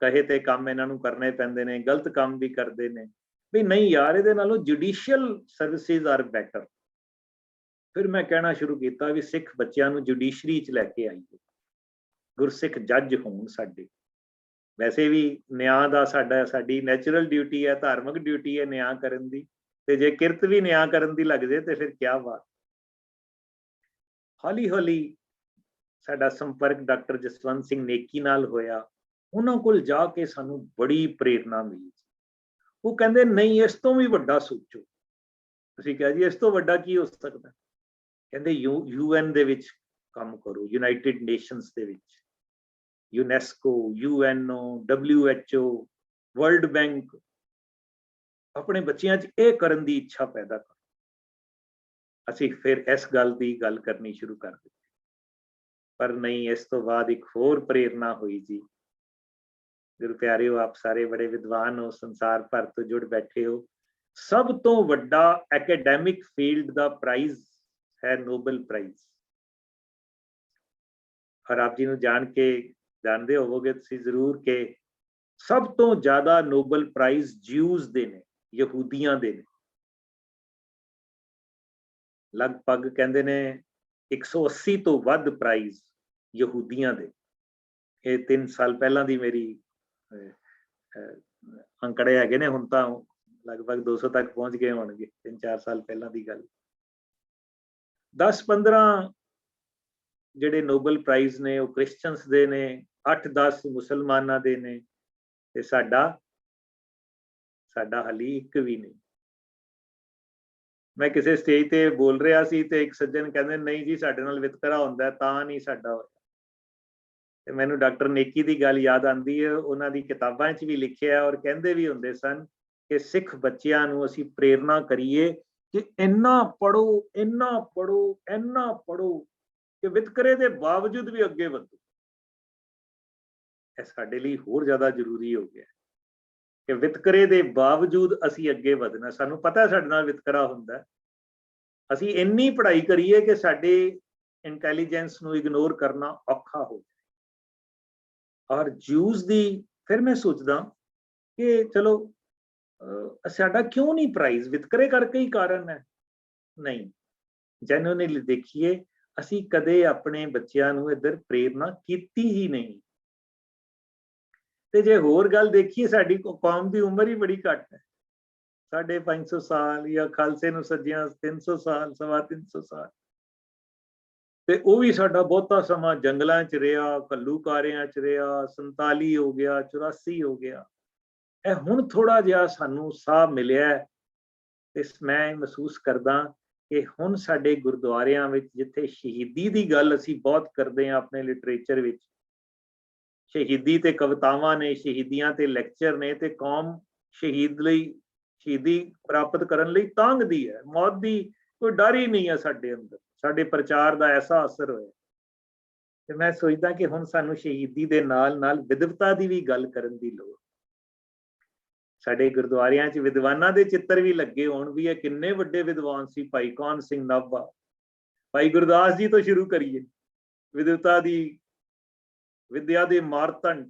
ਕਹੇ ਤੇ ਕੰਮ ਇਹਨਾਂ ਨੂੰ ਕਰਨੇ ਪੈਂਦੇ ਨੇ, ਗਲਤ ਕੰਮ ਵੀ ਕਰਦੇ ਨੇ, ਵੀ ਨਹੀਂ ਯਾਰ, ਇਹਦੇ ਨਾਲੋਂ ਜੁਡੀਸ਼ੀਅਲ ਸਰਵਿਸਿਜ਼ ਆਰ ਬੈਟਰ। ਫਿਰ ਮੈਂ ਕਹਿਣਾ ਸ਼ੁਰੂ ਕੀਤਾ ਵੀ ਸਿੱਖ ਬੱਚਿਆਂ ਨੂੰ ਜੁਡੀਸ਼ਰੀ 'ਚ ਲੈ ਕੇ ਆਈਏ, ਗੁਰਸਿੱਖ ਜੱਜ ਹੋਣ ਸਾਡੇ। ਵੈਸੇ ਵੀ ਨਿਆਂ ਦਾ ਸਾਡੀ ਨੈਚੁਰਲ ਡਿਊਟੀ ਹੈ, ਧਾਰਮਿਕ ਡਿਊਟੀ ਹੈ ਨਿਆਂ ਕਰਨ ਦੀ, ਤੇ ਜੇ ਕਿਰਤ ਵੀ ਨਿਆਂ ਕਰਨ ਦੀ ਲੱਗ ਜੇ ਤੇ ਫਿਰ ਕਿਆ ਬਾਤ। ਹੌਲੀ ਸਾਡਾ ਸੰਪਰਕ ਡਾਕਟਰ ਜਸਵੰਤ ਸਿੰਘ ਨੇਕੀ ਨਾਲ ਹੋਇਆ। ਉਹਨਾਂ ਕੋਲ ਜਾ ਕੇ ਸਾਨੂੰ ਬੜੀ ਪ੍ਰੇਰਨਾ ਮਿਲੀ। ਉਹ ਕਹਿੰਦੇ ਨਹੀਂ, ਇਸ ਤੋਂ ਵੀ ਵੱਡਾ ਸੋਚੋ। ਅਸੀਂ ਕਿਹਾ ਜੀ ਇਸ ਤੋਂ ਵੱਡਾ ਕੀ ਹੋ ਸਕਦਾ? ਕਹਿੰਦੇ UN ਦੇ ਵਿੱਚ ਕੰਮ ਕਰੋ, ਯੂਨਾਈਟਿਡ ਨੇਸ਼ਨਸ ਦੇ ਵਿੱਚ, UNESCO, UNO, WHO, world bank, ਆਪਣੇ ਬੱਚਿਆਂ 'ਚ ਇਹ ਕਰਨ ਦੀ ਇੱਛਾ ਪੈਦਾ ਕਰੋ। ਅਸੀਂ ਫਿਰ ਇਸ ਗੱਲ ਦੀ ਗੱਲ ਕਰਨੀ ਸ਼ੁਰੂ ਕਰ ਦਿੱਤੀ, ਪਰ ਨਹੀਂ, ਇਸ ਤੋਂ ਬਾਅਦ ਇੱਕ ਹੋਰ ਪ੍ਰੇਰਨਾ ਹੋਈ ਜੀ। ਗੁਰੂ ਪਿਆਰਿਓ, ਆਪ ਸਾਰੇ ਬੜੇ ਵਿਦਵਾਨ ਹੋ, ਸੰਸਾਰ ਭਰ ਤੋਂ ਜੁੜ ਬੈਠੇ ਹੋ। ਸਭ ਤੋਂ ਵੱਡਾ ਐਕੈਡੈਮਿਕ ਫੀਲਡ ਦਾ ਪ੍ਰਾਈਜ਼ ਹੈ ਨੋਬਲ ਪ੍ਰਾਈਜ਼। ਔਰ ਆਪ ਜੀ ਨੂੰ ਜਾਣਦੇ ਹੋਵੋਗੇ ਤੁਸੀਂ ਜ਼ਰੂਰ ਕਿ ਸਭ ਤੋਂ ਜ਼ਿਆਦਾ ਨੋਬਲ ਪ੍ਰਾਈਜ਼ ਜਿਊਜ਼ ਦੇ ਨੇ, ਯਹੂਦੀਆਂ ਦੇ ਨੇ। ਲਗਭਗ ਕਹਿੰਦੇ ਨੇ 180 ਤੋਂ ਵੱਧ ਪ੍ਰਾਈਜ਼ ਯਹੂਦੀਆਂ ਦੇ। ਇਹ 3 ਸਾਲ ਪਹਿਲਾਂ ਦੀ ਮੇਰੀ ਅੰਕੜੇ ਹੈਗੇ ਨੇ, ਹੁਣ ਤਾਂ ਲਗਭਗ 200 ਤੱਕ ਪਹੁੰਚ ਗਏ ਹੋਣਗੇ, 3-4 ਸਾਲ ਪਹਿਲਾਂ ਦੀ ਗੱਲ। 10-15 ਜਿਹੜੇ ਨੋਬਲ ਪ੍ਰਾਈਜ਼ ਨੇ ਉਹ ਕ੍ਰਿਸਚੀਅਨਸ ਦੇ ਨੇ, 8-10 ਮੁਸਲਮਾਨਾਂ ਦੇ ਨੇ, ਤੇ ਸਾਡਾ ਹਾਲੀ ਇੱਕ ਵੀ ਨਹੀਂ। ਮੈਂ ਕਿਸੇ ਸਟੇਜ ਤੇ ਬੋਲ ਰਿਹਾ ਸੀ ਤੇ ਇੱਕ ਸੱਜਣ ਕਹਿੰਦੇ, ਨਹੀਂ ਜੀ ਸਾਡੇ ਨਾਲ ਵਿਤਕਰਾ ਹੁੰਦਾ ਤਾਂ ਨਹੀਂ ਸਾਡਾ ਹੋਇਆ। ਤੇ ਮੈਨੂੰ ਡਾਕਟਰ ਨੇਕੀ ਦੀ ਗੱਲ ਯਾਦ ਆਉਂਦੀ ਹੈ। ਉਹਨਾਂ ਦੀ ਕਿਤਾਬਾਂ 'ਚ ਵੀ ਲਿਖਿਆ ਔਰ ਕਹਿੰਦੇ ਵੀ ਹੁੰਦੇ ਸਨ ਕਿ ਸਿੱਖ ਬੱਚਿਆਂ ਨੂੰ ਅਸੀਂ ਪ੍ਰੇਰਨਾ ਕਰੀਏ ਕਿ ਇੰਨਾ ਪੜੋ, ਇੰਨਾ ਪੜੋ, ਇੰਨਾ ਪੜੋ ਕਿ ਵਿਤਕਰੇ ਦੇ ਬਾਵਜੂਦ ਵੀ ਅੱਗੇ ਵਧੋ। ਇਹ ਸਾਡੇ ਲਈ ਹੋਰ ਜ਼ਿਆਦਾ ਜ਼ਰੂਰੀ ਹੋ ਗਿਆ ਕਿ ਵਿਤਕਰੇ ਦੇ ਬਾਵਜੂਦ ਅਸੀਂ ਅੱਗੇ ਵਧਣਾ। ਸਾਨੂੰ ਪਤਾ ਸਾਡੇ ਨਾਲ ਵਿਤਕਰਾ ਹੁੰਦਾ, ਅਸੀਂ ਇੰਨੀ ਪੜ੍ਹਾਈ ਕਰੀਏ ਕਿ ਸਾਡੇ ਇੰਟੈਲੀਜੈਂਸ ਨੂੰ ਇਗਨੋਰ ਕਰਨਾ ਔਖਾ ਹੋ ਜਾਏ। ਔਰ ਜਿਊਜ਼ ਦੀ ਫਿਰ ਮੈਂ ਸੋਚਦਾ ਕਿ ਚਲੋ ਸਾਡਾ ਕਿਉਂ ਨਹੀਂ ਪ੍ਰਾਈਜ਼? ਵਿਤਕਰੇ ਕਰਕੇ ਹੀ ਕਾਰਨ ਹੈ? ਨਹੀਂ, ਜੈਨੂਇਨਲੀ ਦੇਖੀਏ, ਅਸੀਂ ਕਦੇ ਆਪਣੇ ਬੱਚਿਆਂ ਨੂੰ ਇੱਧਰ ਪ੍ਰੇਰਨਾ ਕੀਤੀ ਹੀ ਨਹੀਂ। ਤੇ ਜੇ ਹੋਰ ਗੱਲ ਦੇਖੀਏ, ਸਾਡੀ ਕੌਮ ਦੀ ਉਮਰ ਹੀ ਬੜੀ ਘੱਟ ਹੈ, 550 ਸਾਲ, ਜਾਂ ਖਾਲਸੇ ਨੂੰ ਸੱਜਿਆਂ 300 ਸਾਲ, 325 ਸਾਲ। ਤੇ ਉਹ ਵੀ ਸਾਡਾ ਬਹੁਤਾ ਸਮਾਂ ਜੰਗਲਾਂ 'ਚ ਰਿਹਾ, ਘੱਲੂਕਾਰਿਆਂ 'ਚ ਰਿਹਾ, 47 ਹੋ ਗਿਆ, 84 ਹੋ ਗਿਆ। ਇਹ ਹੁਣ ਥੋੜਾ ਜਿਹਾ ਸਾਨੂੰ ਸਾਹ ਮਿਲਿਆ ਤੇ ਮੈਂ ਮਹਿਸੂਸ ਕਰਦਾ ਕਿ ਹੁਣ ਸਾਡੇ ਗੁਰਦੁਆਰਿਆਂ ਵਿੱਚ, ਜਿੱਥੇ ਸ਼ਹੀਦੀ ਦੀ ਗੱਲ ਅਸੀਂ ਬਹੁਤ ਕਰਦੇ ਹਾਂ ਆਪਣੇ ਲਿਟਰੇਚਰ ਵਿੱਚ, ਸ਼ਹੀਦੀ ਤੇ ਕਵਿਤਾਵਾਂ ਨੇ, ਸ਼ਹੀਦੀਆਂ ਤੇ ਲੈਕਚਰ ਨੇ, ਤੇ ਕੌਮ ਸ਼ਹੀਦੀ ਪ੍ਰਾਪਤ ਕਰਨ ਲਈ ਤਾਂਘਦੀ ਹੈ। ਮੌਤ ਦੀ ਕੋਈ ਡਰ ਹੀ ਨਹੀਂ ਹੈ ਸਾਡੇ ਅੰਦਰ। ਸਾਡੇ ਪ੍ਰਚਾਰ ਦਾ ਐਸਾ ਅਸਰ ਹੋਇਆ ਤੇ ਮੈਂ ਸੋਚਦਾ ਕਿ ਹੁਣ ਸਾਨੂੰ ਸ਼ਹੀਦੀ ਦੇ ਨਾਲ ਨਾਲ ਵਿਦਵਤਾ ਦੀ ਵੀ ਗੱਲ ਕਰਨ ਦੀ ਲੋੜ। ਸਾਡੇ ਗੁਰਦੁਆਰਿਆਂ 'ਚ ਵਿਦਵਾਨਾਂ ਦੇ ਚਿੱਤਰ ਵੀ ਲੱਗੇ ਹੋਣ ਵੀ ਇਹ ਕਿੰਨੇ ਵੱਡੇ ਵਿਦਵਾਨ ਸੀ। ਭਾਈ ਕੌਣ ਸਿੰਘ ਨਾਭਾ, ਭਾਈ ਗੁਰਦਾਸ ਜੀ ਤੋਂ ਸ਼ੁਰੂ ਕਰੀਏ, ਵਿਦਵਤਾ ਦੀ, ਵਿਦਿਆ ਦੇ ਮਾਰਤੰਡ।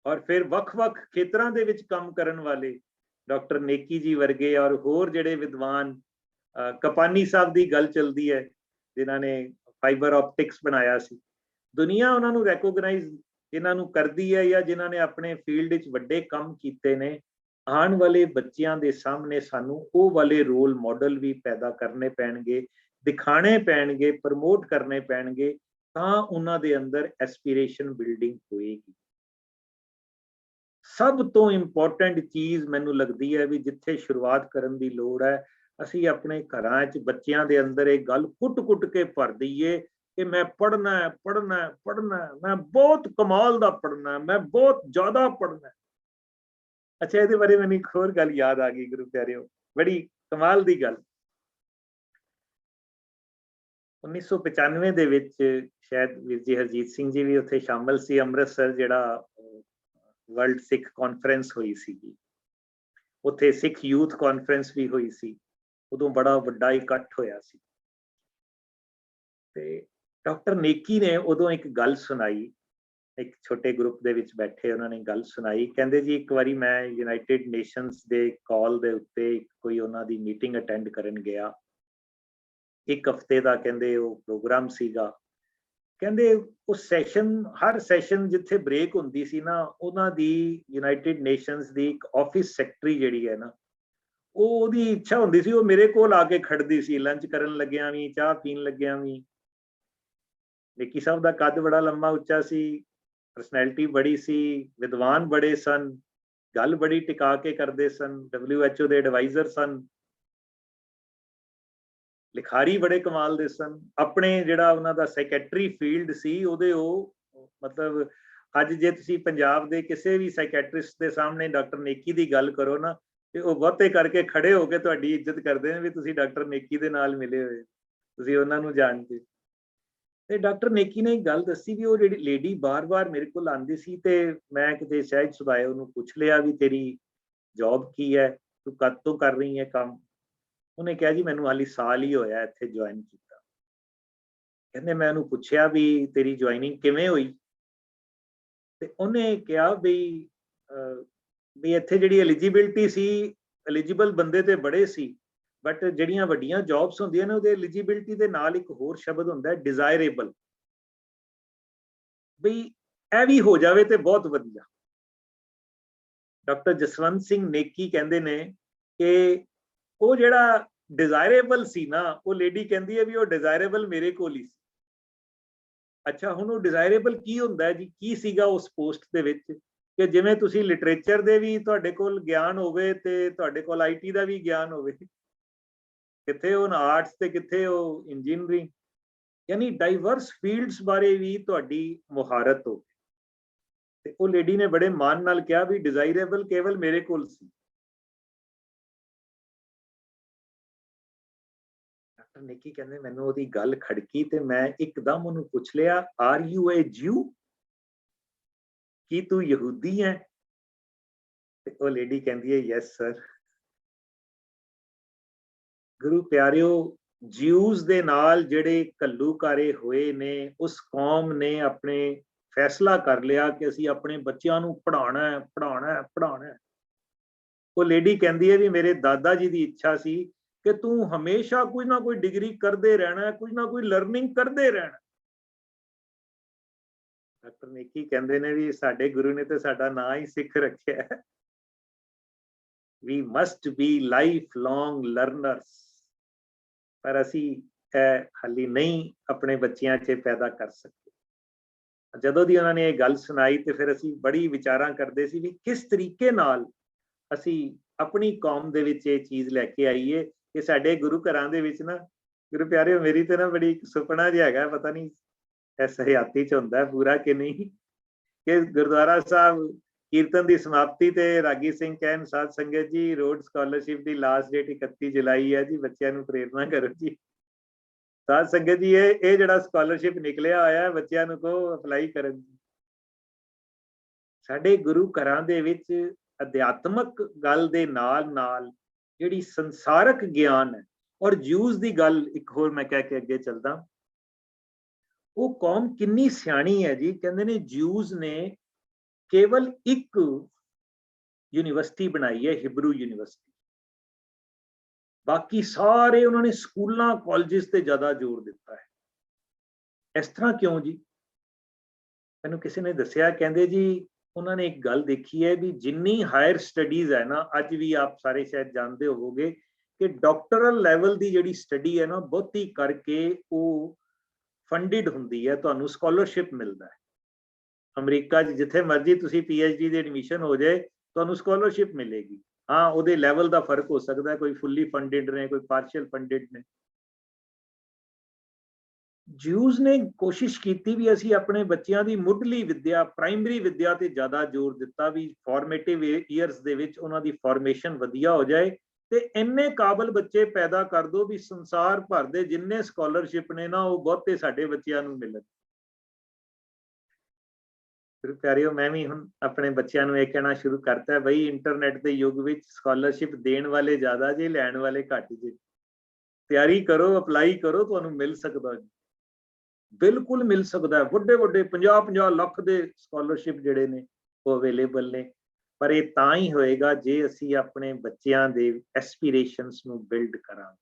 ਔਰ ਫਿਰ ਵੱਖ-ਵੱਖ ਖੇਤਰਾਂ ਦੇ ਵਿੱਚ ਕੰਮ ਕਰਨ ਵਾਲੇ ਡਾਕਟਰ ਨੇਕੀ ਜੀ ਵਰਗੇ, ਔਰ ਹੋਰ ਜਿਹੜੇ ਵਿਦਵਾਨ, ਕਪਾਨੀ ਸਾਹਿਬ ਦੀ ਗੱਲ ਚੱਲਦੀ ਹੈ ਜਿਨ੍ਹਾਂ ਨੇ ਫਾਈਬਰ ਆਪਟਿਕਸ ਬਣਾਇਆ ਸੀ। ਦੁਨੀਆ ਉਹਨਾਂ ਨੂੰ ਰੈਕੋਗਨਾਈਜ਼ ਜਿਨ੍ਹਾਂ ਨੂੰ ਕਰਦੀ ਹੈ, ਜਾਂ ਜਿਨ੍ਹਾਂ ਨੇ ਆਪਣੇ ਫੀਲਡ ਵਿੱਚ ਵੱਡੇ ਕੰਮ ਕੀਤੇ ਨੇ। ਆਉਣ ਵਾਲੇ ਬੱਚਿਆਂ ਦੇ ਸਾਹਮਣੇ ਸਾਨੂੰ ਉਹ ਵਾਲੇ ਰੋਲ ਮਾਡਲ ਵੀ ਪੈਦਾ ਕਰਨੇ ਪੈਣਗੇ, ਦਿਖਾਣੇ ਪੈਣਗੇ, ਪ੍ਰਮੋਟ ਕਰਨੇ ਪੈਣਗੇ, ਤਾਂ ਉਹਨਾਂ ਦੇ ਅੰਦਰ ਐਸਪੀਰੇਸ਼ਨ ਬਿਲਡਿੰਗ ਹੋਏਗੀ। ਸਭ ਤੋਂ ਇੰਪੋਰਟੈਂਟ ਚੀਜ਼ ਮੈਨੂੰ ਲੱਗਦੀ ਹੈ ਵੀ ਜਿੱਥੇ ਸ਼ੁਰੂਆਤ ਕਰਨ ਦੀ ਲੋੜ ਹੈ, ਅਸੀਂ ਆਪਣੇ ਘਰਾਂ 'ਚ ਬੱਚਿਆਂ ਦੇ ਅੰਦਰ ਇਹ ਗੱਲ ਕੁੱਟ-ਕੁੱਟ ਕੇ ਭਰ ਦਈਏ ਕਿ ਮੈਂ ਪੜ੍ਹਨਾ ਹੈ, ਪੜ੍ਹਨਾ ਹੈ, ਪੜ੍ਹਨਾ ਹੈ, ਮੈਂ ਬਹੁਤ ਕਮਾਲ ਦਾ ਪੜ੍ਹਨਾ ਹੈ, ਮੈਂ ਬਹੁਤ ਜ਼ਿਆਦਾ ਪੜ੍ਹਨਾ ਹੈ। ਅੱਛਾ, ਇਹਦੇ ਬਾਰੇ ਮੈਨੂੰ ਇੱਕ ਹੋਰ ਗੱਲ ਯਾਦ ਆ ਗਈ ਗੁਰੂ ਪਿਆਰਿਓ, ਬੜੀ ਕਮਾਲ ਦੀ ਗੱਲ। 1995 ਦੇ ਵਿੱਚ ਸ਼ਾਇਦ ਵੀਰ ਜੀ ਹਰਜੀਤ ਸਿੰਘ ਜੀ ਵੀ ਉੱਥੇ ਸ਼ਾਮਲ ਸੀ, ਅੰਮ੍ਰਿਤਸਰ ਜਿਹੜਾ ਵਰਲਡ ਸਿੱਖ ਕਾਨਫਰੰਸ ਹੋਈ ਸੀਗੀ, ਉੱਥੇ ਸਿੱਖ ਯੂਥ ਕਾਨਫਰੰਸ ਵੀ ਹੋਈ ਸੀ। ਉਦੋਂ ਬੜਾ ਵੱਡਾ ਇਕੱਠ ਹੋਇਆ ਸੀ ਤੇ ਡਾਕਟਰ ਨੇਕੀ ਨੇ ਉਦੋਂ ਇੱਕ ਗੱਲ ਸੁਣਾਈ। ਇੱਕ ਛੋਟੇ ਗਰੁੱਪ ਦੇ ਵਿੱਚ ਬੈਠੇ ਉਹਨਾਂ ਨੇ ਗੱਲ ਸੁਣਾਈ। ਕਹਿੰਦੇ ਜੀ, ਇੱਕ ਵਾਰੀ ਮੈਂ ਯੂਨਾਈਟਿਡ ਨੇਸ਼ਨਸ ਦੇ ਕਾਲ ਦੇ ਉੱਤੇ ਕੋਈ ਉਹਨਾਂ ਦੀ ਮੀਟਿੰਗ ਅਟੈਂਡ ਕਰਨ ਗਿਆ। 1 ਹਫ਼ਤੇ ਦਾ ਕਹਿੰਦੇ ਉਹ ਪ੍ਰੋਗਰਾਮ ਸੀਗਾ। ਕਹਿੰਦੇ ਉਹ ਸੈਸ਼ਨ, ਹਰ ਸੈਸ਼ਨ ਜਿੱਥੇ ਬ੍ਰੇਕ ਹੁੰਦੀ ਸੀ ਨਾ, ਉਹਨਾਂ ਦੀ ਯੂਨਾਈਟਿਡ ਨੇਸ਼ਨਸ ਦੀ ਇੱਕ ਆਫਿਸ ਸੈਕਟਰੀ ਜਿਹੜੀ ਹੈ ਨਾ, ਉਹਦੀ ਇੱਛਾ ਹੁੰਦੀ ਸੀ ਉਹ ਮੇਰੇ ਕੋਲ ਆ ਕੇ ਖੜਦੀ ਸੀ, ਲੰਚ ਕਰਨ ਲੱਗਿਆਂ ਵੀ, ਚਾਹ ਪੀਣ ਲੱਗਿਆਂ ਵੀ। ਨੇਕੀ ਸਾਹਿਬ ਦਾ ਕੱਦ ਬੜਾ ਲੰਮਾ ਉੱਚਾ ਸੀ, ਪਰਸਨੈਲਿਟੀ ਬੜੀ ਸੀ, ਵਿਦਵਾਨ ਬੜੇ ਸਨ, ਗੱਲ ਬੜੀ ਟਿਕਾ ਕੇ ਕਰਦੇ ਸਨ, WHO ਦੇ ਐਡਵਾਈਜ਼ਰ ਸਨ, ਲਿਖਾਰੀ ਬੜੇ ਕਮਾਲ ਦੇ ਸਨ। ਆਪਣੇ ਜਿਹੜਾ ਉਹਨਾਂ ਦਾ ਸਾਈਕੈਟਰੀ ਫੀਲਡ ਸੀ ਉਹਦੇ ਉਹ ਮਤਲਬ ਅੱਜ ਜੇ ਤੁਸੀਂ ਪੰਜਾਬ ਦੇ ਕਿਸੇ ਵੀ ਸਾਈਕੈਟਰਿਸਟ ਦੇ ਸਾਹਮਣੇ ਡਾਕਟਰ ਨੇਕੀ ਦੀ ਗੱਲ ਕਰੋ ਨਾ, ਤੇ ਉਹ ਬਹੁਤੇ ਕਰਕੇ ਖੜੇ ਹੋ ਕੇ ਤੁਹਾਡੀ ਇੱਜ਼ਤ ਕਰਦੇ ਨੇ ਵੀ ਤੁਸੀਂ ਡਾਕਟਰ ਨੇਕੀ ਦੇ ਨਾਲ ਮਿਲੇ ਹੋਏ, ਤੁਸੀਂ ਉਹਨਾਂ ਨੂੰ ਜਾਣਦੇ। ਤੇ ਡਾਕਟਰ ਨੇਕੀ ਨੇ ਇੱਕ ਗੱਲ ਦੱਸੀ ਵੀ ਉਹ ਜਿਹੜੀ ਲੇਡੀ ਬਾਰ-ਬਾਰ ਮੇਰੇ ਕੋਲ ਆਉਂਦੀ ਸੀ ਤੇ ਮੈਂ ਕਿਤੇ ਸਹਿਜ ਸੁਭਾਏ ਉਹਨੂੰ ਪੁੱਛ ਲਿਆ ਵੀ ਤੇਰੀ ਜੌਬ ਕੀ ਹੈ, ਤੂੰ ਕਦ ਤੋਂ ਕਰ ਰਹੀ ਹੈ ਕੰਮ? ਉਹਨੇ ਕਿਹਾ ਜੀ ਮੈਨੂੰ ਹਾਲੀ ਸਾਲ ਹੀ ਹੋਇਆ ਇੱਥੇ ਜੁਆਇਨ ਕੀਤਾ। ਕਹਿੰਦੇ ਮੈਂ ਉਹਨੂੰ ਪੁੱਛਿਆ ਵੀ ਤੇਰੀ ਜੁਆਇਨਿੰਗ ਕਿਵੇਂ ਹੋਈ? ਤੇ ਉਹਨੇ ਕਿਹਾ ਵੀ ਇੱਥੇ ਜਿਹੜੀ ਐਲੀਜੀਬਿਲਟੀ ਸੀ, ਐਲੀਜੀਬਲ ਬੰਦੇ ਤੇ ਬੜੇ ਸੀ, ਬਟ ਜਿਹੜੀਆਂ ਵੱਡੀਆਂ ਜੌਬਸ ਹੁੰਦੀਆਂ ਨੇ ਉਹਦੇ ਐਲੀਜੀਬਿਲਟੀ ਦੇ ਨਾਲ ਇੱਕ ਹੋਰ ਸ਼ਬਦ ਹੁੰਦਾ ਹੈ ਡਿਜ਼ਾਇਰੇਬਲ, ਵੀ ਇਹ ਵੀ ਹੋ ਜਾਵੇ ਤੇ ਬਹੁਤ ਵਧੀਆ। ਡਾਕਟਰ ਜਸਵੰਤ ਸਿੰਘ ਨੇਕੀ ਕਹਿੰਦੇ ਨੇ ਕਿ ਉਹ ਜਿਹੜਾ ਡਿਜ਼ਾਇਰੇਬਲ ਸੀ ਨਾ, ਉਹ ਲੇਡੀ ਕਹਿੰਦੀ ਹੈ ਵੀ ਉਹ ਡਿਜ਼ਾਇਰੇਬਲ ਮੇਰੇ ਕੋਲ ਹੀ ਸੀ। ਅੱਛਾ, ਹੁਣ ਉਹ ਡਿਜ਼ਾਇਰੇਬਲ ਕੀ ਹੁੰਦਾ ਹੈ ਜੀ, ਕੀ ਸੀਗਾ ਉਸ ਪੋਸਟ ਦੇ ਵਿੱਚ? ਕਿ ਜਿਵੇਂ ਤੁਸੀਂ ਲਿਟਰੇਚਰ ਦੇ ਵੀ ਤੁਹਾਡੇ ਕੋਲ ਗਿਆਨ ਹੋਵੇ ਤੇ ਤੁਹਾਡੇ ਕੋਲ ਆਈਟੀ ਦਾ ਵੀ ਗਿਆਨ ਹੋਵੇ, ਕਿੱਥੇ ਉਹ ਆਰਟਸ ਤੇ ਕਿੱਥੇ ਉਹ ਇੰਜੀਨੀਅਰਿੰਗ, ਯਾਨੀ ਡਾਈਵਰਸ ਫੀਲਡਸ ਬਾਰੇ ਵੀ ਤੁਹਾਡੀ ਮੁਹਾਰਤ ਹੋਵੇ। ਤੇ ਉਹ ਲੇਡੀ ਨੇ ਬੜੇ ਮਾਣ ਨਾਲ ਕਿਹਾ ਵੀ ਡਿਜ਼ਾਇਰੇਬਲ ਕੇਵਲ ਮੇਰੇ ਕੋਲ ਸੀ। ਡਾਕਟਰ ਨੇਕੀ ਕਹਿੰਦੇ ਮੈਨੂੰ ਉਹਦੀ ਗੱਲ ਖੜਕੀ ਤੇ ਮੈਂ ਇੱਕਦਮ ਉਹਨੂੰ ਪੁੱਛ ਲਿਆ, ਆਰ ਯੂ ਏ ਜਿਊ? ਕੀ ਤੂੰ ਯਹੂਦੀ ਹੈ? ਤੇ ਉਹ ਲੇਡੀ ਕਹਿੰਦੀ ਹੈ ਯੈਸ ਸਰ। ਗੁਰੂ ਪਿਆਰਿਓ, ਜਿਊਜ਼ ਦੇ ਨਾਲ ਜਿਹੜੇ ਘੱਲੂਘਾਰੇ ਹੋਏ ਨੇ, ਉਸ ਕੌਮ ਨੇ ਆਪਣੇ ਫੈਸਲਾ ਕਰ ਲਿਆ ਕਿ ਅਸੀਂ ਆਪਣੇ ਬੱਚਿਆਂ ਨੂੰ ਪੜ੍ਹਾਉਣਾ ਹੈ, ਪੜ੍ਹਾਉਣਾ ਹੈ, ਪੜ੍ਹਾਉਣਾ ਹੈ। ਉਹ ਲੇਡੀ ਕਹਿੰਦੀ ਹੈ ਵੀ ਮੇਰੇ ਦਾਦਾ ਜੀ ਦੀ ਇੱਛਾ ਸੀ ਕਿ ਤੂੰ ਹਮੇਸ਼ਾ ਕੁਝ ਨਾ ਕੋਈ ਡਿਗਰੀ ਕਰਦੇ ਰਹਿਣਾ, ਕੁਝ ਨਾ ਕੋਈ ਲਰਨਿੰਗ ਕਰਦੇ ਰਹਿਣਾ। ਡਾਕਟਰ ਨੇਕੀ ਕਹਿੰਦੇ ਨੇ ਵੀ ਸਾਡੇ ਗੁਰੂ ਨੇ ਤੇ ਸਾਡਾ ਨਾਂ ਹੀ ਸਿੱਖ ਰੱਖਿਆ ਹੈ, we must be life long learners. ਪਰ ਅਸੀਂ ਇਹ ਹਾਲੀ ਨਹੀਂ ਆਪਣੇ ਬੱਚਿਆਂ 'ਚ ਪੈਦਾ ਕਰ ਸਕਦੇ। ਜਦੋਂ ਦੀ ਉਹਨਾਂ ਨੇ ਇਹ ਗੱਲ ਸੁਣਾਈ ਤੇ ਫਿਰ ਅਸੀਂ ਬੜੀ ਵਿਚਾਰਾਂ ਕਰਦੇ ਸੀ ਵੀ ਕਿਸ ਤਰੀਕੇ ਨਾਲ ਅਸੀਂ ਆਪਣੀ ਕੌਮ ਦੇ ਵਿੱਚ ਇਹ ਚੀਜ਼ ਲੈ ਕੇ ਆਈਏ ਕਿ ਸਾਡੇ ਗੁਰੂ ਘਰਾਂ ਦੇ ਵਿੱਚ ਨਾ, ਗੁਰੂ ਪਿਆਰਿਓ ਮੇਰੀ ਤੇ ਨਾ ਬੜੀ ਸੁਪਨਾ ਜਿਹਾ ਹੈਗਾ, ਪਤਾ ਨਹੀਂ ਇਸ ਹਯਾਤੀ 'ਚ ਹੁੰਦਾ ਪੂਰਾ ਕਿ ਨਹੀਂ, ਕਿ ਗੁਰਦੁਆਰਾ ਸਾਹਿਬ ਕੀਰਤਨ ਦੀ ਸਮਾਪਤੀ ਤੇ ਰਾਗੀ ਸਿੰਘ ਕਹਿਣ ਸਾਧ ਸੰਗਤ ਜੀ ਰੋਡ ਸਕਾਲਰਸ਼ਿਪ ਦੀ ਲਾਸਟ ਡੇਟ 31 ਜੁਲਾਈ ਹੈ ਜੀ, ਬੱਚਿਆਂ ਨੂੰ ਪ੍ਰੇਰਨਾ ਕਰੋ ਜੀ। ਸਾਧ ਸੰਗਤ ਜੀ ਇਹ ਜਿਹੜਾ ਸਕਾਲਰਸ਼ਿਪ ਨਿਕਲਿਆ ਹੋਇਆ ਬੱਚਿਆਂ ਨੂੰ ਕਹੋ ਅਪਲਾਈ ਕਰਨ। ਸਾਡੇ ਗੁਰੂ ਘਰਾਂ ਦੇ ਵਿੱਚ ਅਧਿਆਤਮਕ ਗੱਲ ਦੇ ਨਾਲ ਨਾਲ ਜਿਹੜੀ ਸੰਸਾਰਕ ਗਿਆਨ ਹੈ, ਔਰ ਜਿਊਜ਼ ਦੀ ਗੱਲ ਇੱਕ ਹੋਰ ਮੈਂ ਕਹਿ ਕੇ ਅੱਗੇ ਚੱਲਦਾ, ਉਹ ਕੌਮ ਕਿੰਨੀ ਸਿਆਣੀ ਹੈ ਜੀ। ਕਹਿੰਦੇ ਨੇ ਜਿਊਜ਼ ਨੇ ਕੇਵਲ ਇੱਕ ਯੂਨੀਵਰਸਿਟੀ ਬਣਾਈ ਹੈ, ਹਿਬਰੂ ਯੂਨੀਵਰਸਿਟੀ, ਬਾਕੀ ਸਾਰੇ ਉਹਨਾਂ ਨੇ ਸਕੂਲਾਂ ਕਾਲਜਿਸ ਤੇ ਜ਼ਿਆਦਾ ਜ਼ੋਰ ਦਿੱਤਾ ਹੈ। ਇਸ ਤਰ੍ਹਾਂ ਕਿਉਂ ਜੀ? ਮੈਨੂੰ ਕਿਸੇ ਨੇ ਦੱਸਿਆ, ਕਹਿੰਦੇ ਜੀ ਉਹਨਾਂ ਨੇ ਇੱਕ ਗੱਲ ਦੇਖੀ ਹੈ ਵੀ ਜਿੰਨੀ ਹਾਇਰ ਸਟੱਡੀਜ਼ ਹੈ ਨਾ, ਅੱਜ ਵੀ ਆਪ ਸਾਰੇ ਸ਼ਾਇਦ ਜਾਣਦੇ ਹੋਵੋਗੇ ਕਿ ਡਾਕਟਰਲ ਲੈਵਲ ਦੀ ਜਿਹੜੀ ਸਟੱਡੀ ਹੈ ਨਾ, ਬਹੁਤੀ ਕਰਕੇ ਉਹ ਫੰਡਡ ਹੁੰਦੀ ਹੈ, ਤੁਹਾਨੂੰ ਸਕਾਲਰਸ਼ਿਪ ਮਿਲਦਾ ਹੈ। ਅਮਰੀਕਾ 'ਚ ਜਿੱਥੇ ਮਰਜ਼ੀ ਤੁਸੀਂ PhD ਦੀ ਐਡਮਿਸ਼ਨ ਹੋ ਜਾਏ, ਤੁਹਾਨੂੰ ਸਕਾਲਰਸ਼ਿਪ ਮਿਲੇਗੀ। ਹਾਂ, ਉਹਦੇ ਲੈਵਲ ਦਾ ਫਰਕ ਹੋ ਸਕਦਾ ਹੈ, ਕੋਈ ਫੁੱਲੀ ਫੰਡਡ ਨੇ, ਕੋਈ ਪਾਰਸ਼ੀਅਲ ਫੰਡਡ ਨੇ। ਜਿਊਜ਼ ਨੇ ਕੋਸ਼ਿਸ਼ ਕੀਤੀ ਵੀ ਅਸੀਂ ਆਪਣੇ ਬੱਚਿਆਂ ਦੀ ਮੁੱਢਲੀ ਵਿੱਦਿਆ, ਪ੍ਰਾਇਮਰੀ ਵਿੱਦਿਆ ਤੇ ਜ਼ਿਆਦਾ ਜ਼ੋਰ ਦਿੱਤਾ ਵੀ ਫਾਰਮੇਟਿਵ ਈਅਰਸ ਦੇ ਵਿੱਚ ਉਹਨਾਂ ਦੀ ਫਾਰਮੇਸ਼ਨ ਵਧੀਆ ਹੋ ਜਾਏ ਤੇ ਇੰਨੇ ਕਾਬਲ ਬੱਚੇ ਪੈਦਾ ਕਰ ਦੋ ਵੀ ਸੰਸਾਰ ਭਰ ਦੇ ਜਿੰਨੇ ਸਕਾਲਰਸ਼ਿਪ ਨੇ ਨਾ, ਉਹ ਬਹੁਤੇ ਸਾਡੇ ਬੱਚਿਆਂ ਨੂੰ ਮਿਲਣ। ਗੁਰੂ ਪਿਆਰਿਓ, ਮੈਂ ਵੀ ਹੁਣ ਆਪਣੇ ਬੱਚਿਆਂ ਨੂੰ ਇਹ ਕਹਿਣਾ ਸ਼ੁਰੂ ਕਰਤਾ ਬਈ ਇੰਟਰਨੈਟ ਦੇ ਯੁੱਗ ਵਿੱਚ ਸਕਾਲਰਸ਼ਿਪ ਦੇਣ ਵਾਲੇ ਜ਼ਿਆਦਾ ਜੇ, ਲੈਣ ਵਾਲੇ ਘੱਟ ਜੇ। ਤਿਆਰੀ ਕਰੋ, ਅਪਲਾਈ ਕਰੋ, ਤੁਹਾਨੂੰ ਮਿਲ ਸਕਦਾ ਜੀ, ਬਿਲਕੁਲ ਮਿਲ ਸਕਦਾ ਹੈ। ਵੱਡੇ ਵੱਡੇ 50-50 ਲੱਖ ਦੇ ਸਕਾਲਰਸ਼ਿਪ ਜਿਹੜੇ ਨੇ ਉਹ ਅਵੇਲੇਬਲ ਨੇ। ਪਰ ਇਹ ਤਾਂ ਹੀ ਹੋਏਗਾ ਜੇ ਅਸੀਂ ਆਪਣੇ ਬੱਚਿਆਂ ਦੇ ਐਸਪੀਰੇਸ਼ਨਸ ਨੂੰ ਬਿਲਡ ਕਰਾਂਗੇ,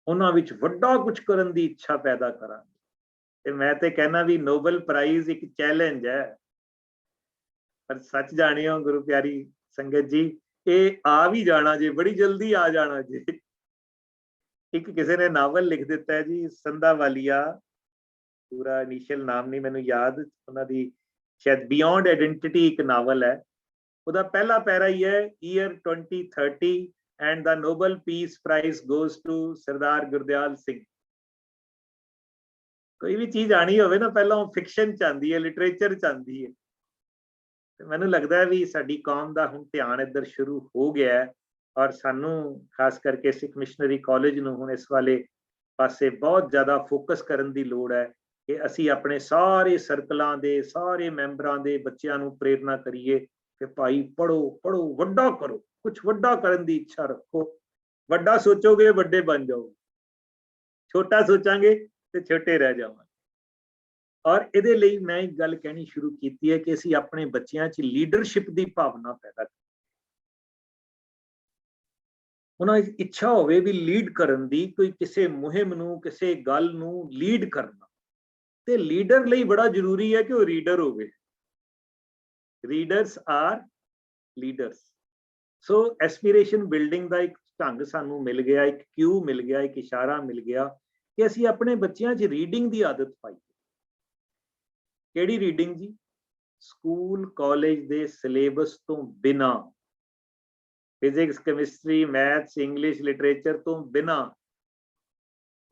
ਉਹਨਾਂ ਵਿੱਚ ਵੱਡਾ ਕੁਝ ਕਰਨ ਦੀ ਇੱਛਾ ਪੈਦਾ ਕਰਾਂਗੇ। ਤੇ ਮੈਂ ਤੇ ਕਹਿਣਾ ਵੀ ਨੋਬਲ ਪ੍ਰਾਈਜ਼ ਇੱਕ ਚੈਲੰਜ ਹੈ, ਪਰ ਸੱਚ ਜਾਣਿਓ ਗੁਰੂ ਪਿਆਰੀ ਸੰਗਤ ਜੀ, ਇਹ ਆ ਵੀ ਜਾਣਾ ਜੇ, ਬੜੀ ਜਲਦੀ ਆ ਜਾਣਾ ਜੇ। ਇੱਕ ਕਿਸੇ ਨੇ ਨਾਵਲ ਲਿਖ ਦਿੱਤਾ ਹੈ ਜੀ, ਸੰਧਾਵਾਲੀਆ, ਪੂਰਾ ਇਨੀਸ਼ੀਅਲ ਨਾਮ ਨਹੀਂ ਮੈਨੂੰ ਯਾਦ, ਉਹਨਾਂ ਦੀ ਸ਼ਾਇਦ ਬਿਯੋਂਡ ਆਇਡੈਂਟੀਟੀ ਇੱਕ ਨਾਵਲ ਹੈ। ਉਹਦਾ ਪਹਿਲਾ ਪੈਰਾ ਹੀ ਹੈ, year 2030 and the Nobel peace prize goes to Sardar Gurdial Singh. ਕੋਈ ਵੀ ਚੀਜ਼ ਆਣੀ ਹੋਵੇ ਨਾ, ਪਹਿਲਾਂ ਉਹ ਫਿਕਸ਼ਨ ਚ ਆਂਦੀ ਹੈ, ਲਿਟਰੇਚਰ ਚ ਆਂਦੀ ਹੈ। ਤੇ ਮੈਨੂੰ ਲੱਗਦਾ ਹੈ ਵੀ ਸਾਡੀ ਕੌਮ ਦਾ ਹੁਣ ਧਿਆਨ ਇੱਧਰ ਸ਼ੁਰੂ ਹੋ ਗਿਆ ਹੈ ਔਰ ਸਾਨੂੰ ਖਾਸ ਕਰਕੇ ਸਿੱਖ ਮਿਸ਼ਨਰੀ ਕਾਲਜ ਨੂੰ ਹੁਣ ਇਸ ਵਾਲੇ ਪਾਸੇ ਬਹੁਤ ਜ਼ਿਆਦਾ ਫੋਕਸ ਕਰਨ ਦੀ ਲੋੜ ਹੈ ਕਿ ਅਸੀਂ ਆਪਣੇ ਸਾਰੇ ਸਰਕਲਾਂ ਦੇ ਸਾਰੇ ਮੈਂਬਰਾਂ ਦੇ ਬੱਚਿਆਂ ਨੂੰ ਪ੍ਰੇਰਨਾ ਕਰੀਏ ਕਿ ਭਾਈ ਪੜੋ ਪੜੋ, ਵੱਡਾ ਕਰੋ, ਕੁਝ ਵੱਡਾ ਕਰਨ ਦੀ ਇੱਛਾ ਰੱਖੋ। ਵੱਡਾ ਸੋਚੋਗੇ ਵੱਡੇ ਬਣ ਜਾਓਗੇ, ਛੋਟਾ ਸੋਚਾਂਗੇ ਤੇ ਛੋਟੇ ਰਹਿ ਜਾਵਾਂਗੇ। ਔਰ ਇਹਦੇ ਲਈ ਮੈਂ ਇੱਕ ਗੱਲ ਕਹਿਣੀ ਸ਼ੁਰੂ ਕੀਤੀ ਹੈ ਕਿ ਅਸੀਂ ਆਪਣੇ ਬੱਚਿਆਂ 'ਚ ਲੀਡਰਸ਼ਿਪ ਦੀ ਭਾਵਨਾ ਪੈਦਾ ਕਰੀਏ। ਉਹਨਾਂ ਦੀ ਇੱਛਾ ਹੋਵੇ ਵੀ ਲੀਡ ਕਰਨ ਦੀ, ਕੋਈ ਕਿਸੇ ਮੁਹਿੰਮ ਨੂੰ, ਕਿਸੇ ਗੱਲ ਨੂੰ ਲੀਡ ਕਰਨਾ। ਤੇ ਲੀਡਰ ਲਈ ਬੜਾ ਜ਼ਰੂਰੀ ਹੈ ਕਿ ਉਹ ਰੀਡਰ ਹੋਵੇ। Readers are leaders. So aspiration building ਦਾ ਇੱਕ ਢੰਗ ਸਾਨੂੰ ਮਿਲ ਗਿਆ, ਇੱਕ ਕਿਊ ਮਿਲ ਗਿਆ, ਇੱਕ ਇਸ਼ਾਰਾ ਮਿਲ ਗਿਆ ਕਿ ਅਸੀਂ ਆਪਣੇ ਬੱਚਿਆਂ 'ਚ ਰੀਡਿੰਗ ਦੀ ਆਦਤ ਪਾਈਏ। ਕਿਹੜੀ ਰੀਡਿੰਗ ਜੀ? ਸਕੂਲ ਕਾਲਜ ਦੇ ਸਿਲੇਬਸ ਤੋਂ ਬਿਨਾ, physics, chemistry, maths, English, literature ਤੋਂ ਬਿਨਾ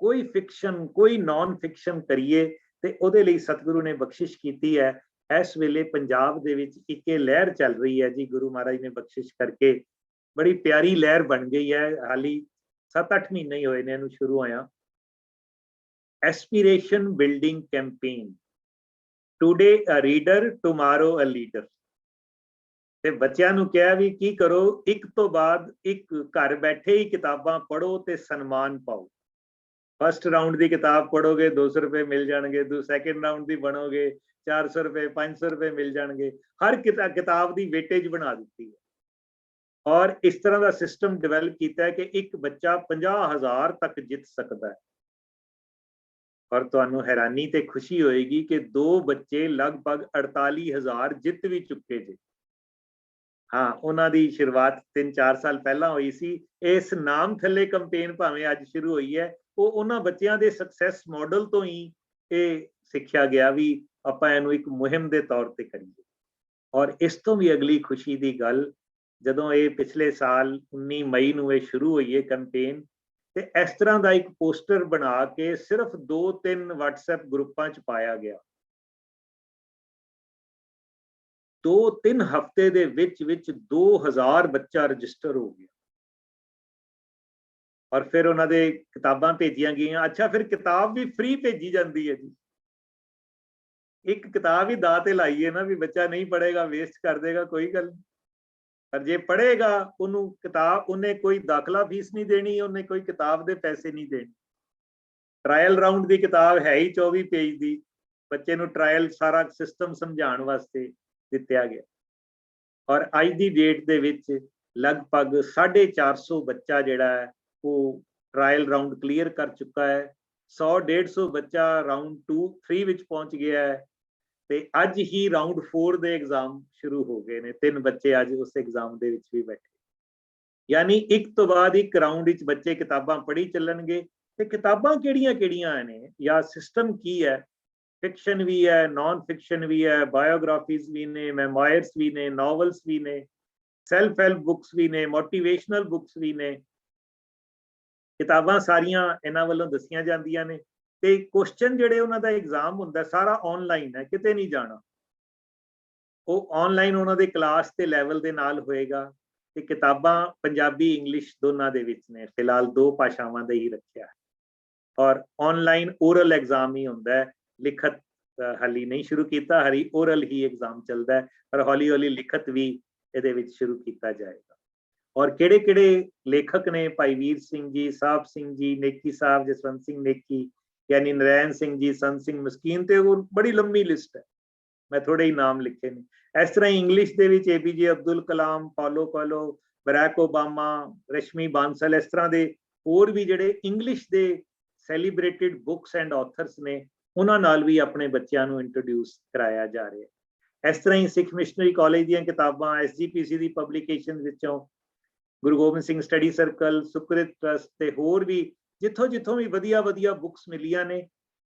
ਕੋਈ ਫਿਕਸ਼ਨ, ਕੋਈ ਨਾਨ ਫਿਕਸ਼ਨ ਕਰੀਏ। ਤੇ ਉਹਦੇ ਲਈ ਸਤਿਗੁਰੂ ਨੇ ਬਖਸ਼ਿਸ਼ ਕੀਤੀ ਹੈ। ਇਸ ਵੇਲੇ ਪੰਜਾਬ ਦੇ ਵਿੱਚ ਇੱਕ ਇਹ ਲਹਿਰ ਚੱਲ ਰਹੀ ਹੈ ਜੀ, ਗੁਰੂ ਮਹਾਰਾਜ ਨੇ ਬਖਸ਼ਿਸ਼ ਕਰਕੇ ਬੜੀ ਪਿਆਰੀ ਲਹਿਰ ਬਣ ਗਈ ਹੈ। ਹਾਲੀ 7-8 ਮਹੀਨੇ ਹੀ ਹੋਏ ਨੇ ਇਹਨੂੰ ਸ਼ੁਰੂ ਹੋਇਆ। Aspiration building campaign, today a reader tomorrow a leader. ਤੇ ਬੱਚਿਆਂ ਨੂੰ ਕਿਹਾ ਵੀ ਕੀ ਕਰੋ, ਇੱਕ ਤੋਂ ਬਾਅਦ ਇੱਕ ਘਰ ਬੈਠੇ ਹੀ ਕਿਤਾਬਾਂ ਪੜ੍ਹੋ ਤੇ ਸਨਮਾਨ ਪਾਓ। ਫਸਟ ਰਾਉਂਡ ਦੀ ਕਿਤਾਬ ਪੜ੍ਹੋਗੇ 200 ਰੁਪਏ ਮਿਲ ਜਾਣਗੇ, ਸੈਕਿੰਡ ਰਾਉਂਡ ਦੀ ਬਣੋਗੇ 400 ਰੁਪਏ, 500 ਰੁਪਏ ਮਿਲ ਜਾਣਗੇ। ਹਰ ਕਿਤਾਬ ਦੀ ਵੇਟੇਜ ਬਣਾ ਦਿੱਤੀ ਹੈ ਔਰ ਇਸ ਤਰ੍ਹਾਂ ਦਾ ਸਿਸਟਮ ਡਿਵੈਲਪ ਕੀਤਾ ਹੈ ਕਿ ਇੱਕ ਬੱਚਾ 50,000 ਤੱਕ ਜਿੱਤ ਸਕਦਾ ਹੈ। ਔਰ ਤੁਹਾਨੂੰ ਹੈਰਾਨੀ ਤੇ ਖੁਸ਼ੀ ਹੋਏਗੀ ਕਿ 2 ਬੱਚੇ ਲਗਭਗ 48,000 ਜਿੱਤ ਵੀ ਚੁੱਕੇ ਜੇ। ਹਾਂ, ਉਹਨਾਂ ਦੀ ਸ਼ੁਰੂਆਤ 3-4 ਸਾਲ ਪਹਿਲਾਂ ਹੋਈ ਸੀ। ਇਸ ਨਾਮ ਥੱਲੇ ਕੰਪੇਨ ਭਾਵੇਂ ਅੱਜ ਸ਼ੁਰੂ ਹੋਈ ਹੈ, ਉਹ ਉਹਨਾਂ ਬੱਚਿਆਂ ਦੇ ਸਕਸੈਸ ਮਾਡਲ ਤੋਂ ਹੀ ਇਹ ਸਿੱਖਿਆ ਗਿਆ ਵੀ ਆਪਾਂ ਇਹਨੂੰ ਇੱਕ ਮੁਹਿੰਮ ਦੇ ਤੌਰ ਤੇ ਕਰੀਏ। ਔਰ ਇਸ ਤੋਂ ਵੀ ਅਗਲੀ ਖੁਸ਼ੀ ਦੀ ਗੱਲ, ਜਦੋਂ ਇਹ ਪਿਛਲੇ ਸਾਲ 19 ਮਈ ਨੂੰ ਇਹ ਸ਼ੁਰੂ ਹੋਈ ਹੈ ਕੰਪੇਨ, ਤੇ ਇਸ ਤਰ੍ਹਾਂ ਦਾ ਇੱਕ ਪੋਸਟਰ ਬਣਾ ਕੇ ਸਿਰਫ 2-3 WhatsApp ਗਰੁੱਪਾਂ 'ਚ ਪਾਇਆ ਗਿਆ। 2-3 ਹਫ਼ਤੇ ਦੇ ਵਿੱਚ 2000 ਬੱਚਾ ਰਜਿਸਟਰ ਹੋ ਗਿਆ ਔਰ ਫਿਰ ਉਹਨਾਂ ਦੇ ਕਿਤਾਬਾਂ ਭੇਜੀਆਂ ਗਈਆਂ। ਅੱਛਾ, ਫਿਰ ਕਿਤਾਬ ਵੀ ਫ੍ਰੀ ਭੇਜੀ ਜਾਂਦੀ ਹੈ ਜੀ। ਇੱਕ ਕਿਤਾਬ ਹੀ ਦਾਅ ਤੇ ਲਾਈਏ ਨਾ ਵੀ ਬੱਚਾ ਨਹੀਂ ਪੜ੍ਹੇਗਾ, ਵੇਸਟ ਕਰ ਦੇਗਾ, ਕੋਈ ਗੱਲ ਨਹੀਂ। ਪਰ ਜੇ ਪੜ੍ਹੇਗਾ, ਉਹਨੂੰ ਕਿਤਾਬ, ਉਹਨੇ ਕੋਈ ਦਾਖਲਾ ਫੀਸ ਨਹੀਂ ਦੇਣੀ, ਉਹਨੇ ਕੋਈ ਕਿਤਾਬ ਦੇ ਪੈਸੇ ਨਹੀਂ ਦੇਣੇ। ਟਰਾਇਲ ਰਾਉਂਡ ਦੀ ਕਿਤਾਬ ਹੈ ਹੀ 24 ਪੇਜ ਦੀ, ਬੱਚੇ ਨੂੰ ਟਰਾਇਲ ਸਾਰਾ ਸਿਸਟਮ ਸਮਝਾਉਣ ਵਾਸਤੇ ਦਿੱਤਾ ਗਿਆ। ਔਰ ਅੱਜ ਦੀ ਡੇਟ ਦੇ ਵਿੱਚ ਲਗਭਗ 450 ਬੱਚਾ ਜਿਹੜਾ ਹੈ ਉਹ ਟਰਾਇਲ ਰਾਉਂਡ ਕਲੀਅਰ ਕਰ ਚੁੱਕਾ ਹੈ। 100-150 ਬੱਚਾ ਰਾਉਂਡ 2-3 ਵਿੱਚ ਪਹੁੰਚ ਗਿਆ ਹੈ ਤੇ ਅੱਜ ਹੀ ਰਾਉਂਡ 4 ਦੇ ਐਗਜ਼ਾਮ ਸ਼ੁਰੂ ਹੋ ਗਏ ਨੇ। 3 ਬੱਚੇ ਅੱਜ ਉਸ ਐਗਜ਼ਾਮ ਦੇ ਵਿੱਚ ਵੀ ਬੈਠੇ। ਯਾਨੀ ਇੱਕ ਤੋਂ ਬਾਅਦ ਇੱਕ ਰਾਉਂਡ ਵਿੱਚ ਬੱਚੇ ਕਿਤਾਬਾਂ ਪੜ੍ਹੀ ਚੱਲਣਗੇ। ਤੇ ਕਿਤਾਬਾਂ ਕਿਹੜੀਆਂ ਨੇ ਜਾਂ ਸਿਸਟਮ ਕੀ ਹੈ? ਫਿਕਸ਼ਨ ਵੀ ਹੈ, ਨਾਨ ਫਿਕਸ਼ਨ ਵੀ ਹੈ, ਬਾਇਓਗ੍ਰਾਫੀਜ਼ ਵੀ ਨੇ, ਮੈਮੋਇਰਸ ਵੀ ਨੇ, ਨੋਵਲਸ ਵੀ ਨੇ, ਸੈਲਫ ਹੈਲਪ ਬੁੱਕਸ ਵੀ ਨੇ, ਮੋਟੀਵੇਸ਼ਨਲ ਬੁੱਕਸ ਵੀ ਨੇ। ਕਿਤਾਬਾਂ ਸਾਰੀਆਂ ਇਹਨਾਂ ਵੱਲੋਂ ਦੱਸੀਆਂ ਜਾਂਦੀਆਂ ਨੇ ਤੇ ਕੁਐਸਚਨ ਜਿਹੜੇ ਉਹਨਾਂ ਦਾ ਐਗਜ਼ਾਮ ਹੁੰਦਾ ਸਾਰਾ ਆਨਲਾਈਨ ਹੈ, ਕਿਤੇ ਨਹੀਂ ਜਾਣਾ। ਉਹ ਆਨਲਾਈਨ ਉਹਨਾਂ ਦੇ ਕਲਾਸ ਤੇ ਲੈਵਲ ਦੇ ਨਾਲ ਹੋਏਗਾ ਤੇ ਕਿਤਾਬਾਂ ਪੰਜਾਬੀ ਇੰਗਲਿਸ਼ ਦੋਨਾਂ ਦੇ ਵਿੱਚ ਨੇ। ਫਿਲਹਾਲ 2 ਭਾਸ਼ਾਵਾਂ ਦਾ ਹੀ ਰੱਖਿਆ ਹੈ ਔਰ ਆਨਲਾਈਨ ਓਰਲ ਐਗਜ਼ਾਮ ਹੀ ਹੁੰਦਾ ਹੈ। ਲਿਖਤ ਹਾਲੀ ਨਹੀਂ ਸ਼ੁਰੂ ਕੀਤਾ, ਹਰੀ ਓਰਲ ਹੀ ਐਗਜ਼ਾਮ ਚੱਲਦਾ ਹੈ, ਪਰ ਹੌਲੀ ਹੌਲੀ ਲਿਖਤ ਵੀ ਇਹਦੇ ਵਿੱਚ ਸ਼ੁਰੂ ਕੀਤਾ ਜਾਏਗਾ। ਔਰ ਕਿਹੜੇ ਲੇਖਕ ਨੇ? ਭਾਈ ਵੀਰ ਸਿੰਘ ਜੀ, ਸਾਹਿਬ ਸਿੰਘ ਜੀ, ਨੇਕੀ ਸਾਹਿਬ, ਜਸਵੰਤ ਸਿੰਘ ਨੇਕੀ, ਯਾਨੀ ਨਰੈਣ ਸਿੰਘ ਜੀ, ਸੰਤ ਸਿੰਘ ਮਸਕੀਨ, ਤੇ ਉਹ ਬੜੀ ਲੰਮੀ ਲਿਸਟ ਹੈ, ਮੈਂ ਥੋੜੇ ਹੀ ਨਾਮ ਲਿਖੇ ਨੇ। ਇਸ ਤਰ੍ਹਾਂ ਹੀ ਇੰਗਲਿਸ਼ ਦੇ ਵਿੱਚ APJ ਅਬਦੁਲ ਕਲਾਮ, ਪਾਲੋ ਕੋਇਲੋ, ਬਰੈਕ ਓਬਾਮਾ, ਰਸ਼ਮੀ ਬਾਂਸਲ, ਇਸ ਤਰ੍ਹਾਂ ਦੇ ਹੋਰ ਵੀ ਜਿਹੜੇ ਇੰਗਲਿਸ਼ ਦੇ ਸੈਲੀਬ੍ਰੇਟਿਡ ਬੁੱਕਸ ਐਂਡ ਆਥਰਸ ਨੇ, ਉਹਨਾਂ ਨਾਲ ਵੀ ਆਪਣੇ ਬੱਚਿਆਂ ਨੂੰ ਇੰਟਰੋਡਿਊਸ ਕਰਾਇਆ ਜਾ ਰਿਹਾ। ਇਸ ਤਰ੍ਹਾਂ ਹੀ ਸਿੱਖ ਮਿਸ਼ਨਰੀ ਕਾਲਜ ਦੀਆਂ ਕਿਤਾਬਾਂ SGPC ਦੀ ਪਬਲੀਕੇਸ਼ਨ ਵਿੱਚੋਂ, Guru Gobind Singh study circle, Sukrit trust ਤੇ ਹੋਰ ਵੀ ਜਿੱਥੋਂ ਵੀ ਵਧੀਆ ਬੁੱਕਸ ਮਿਲੀਆਂ ਨੇ।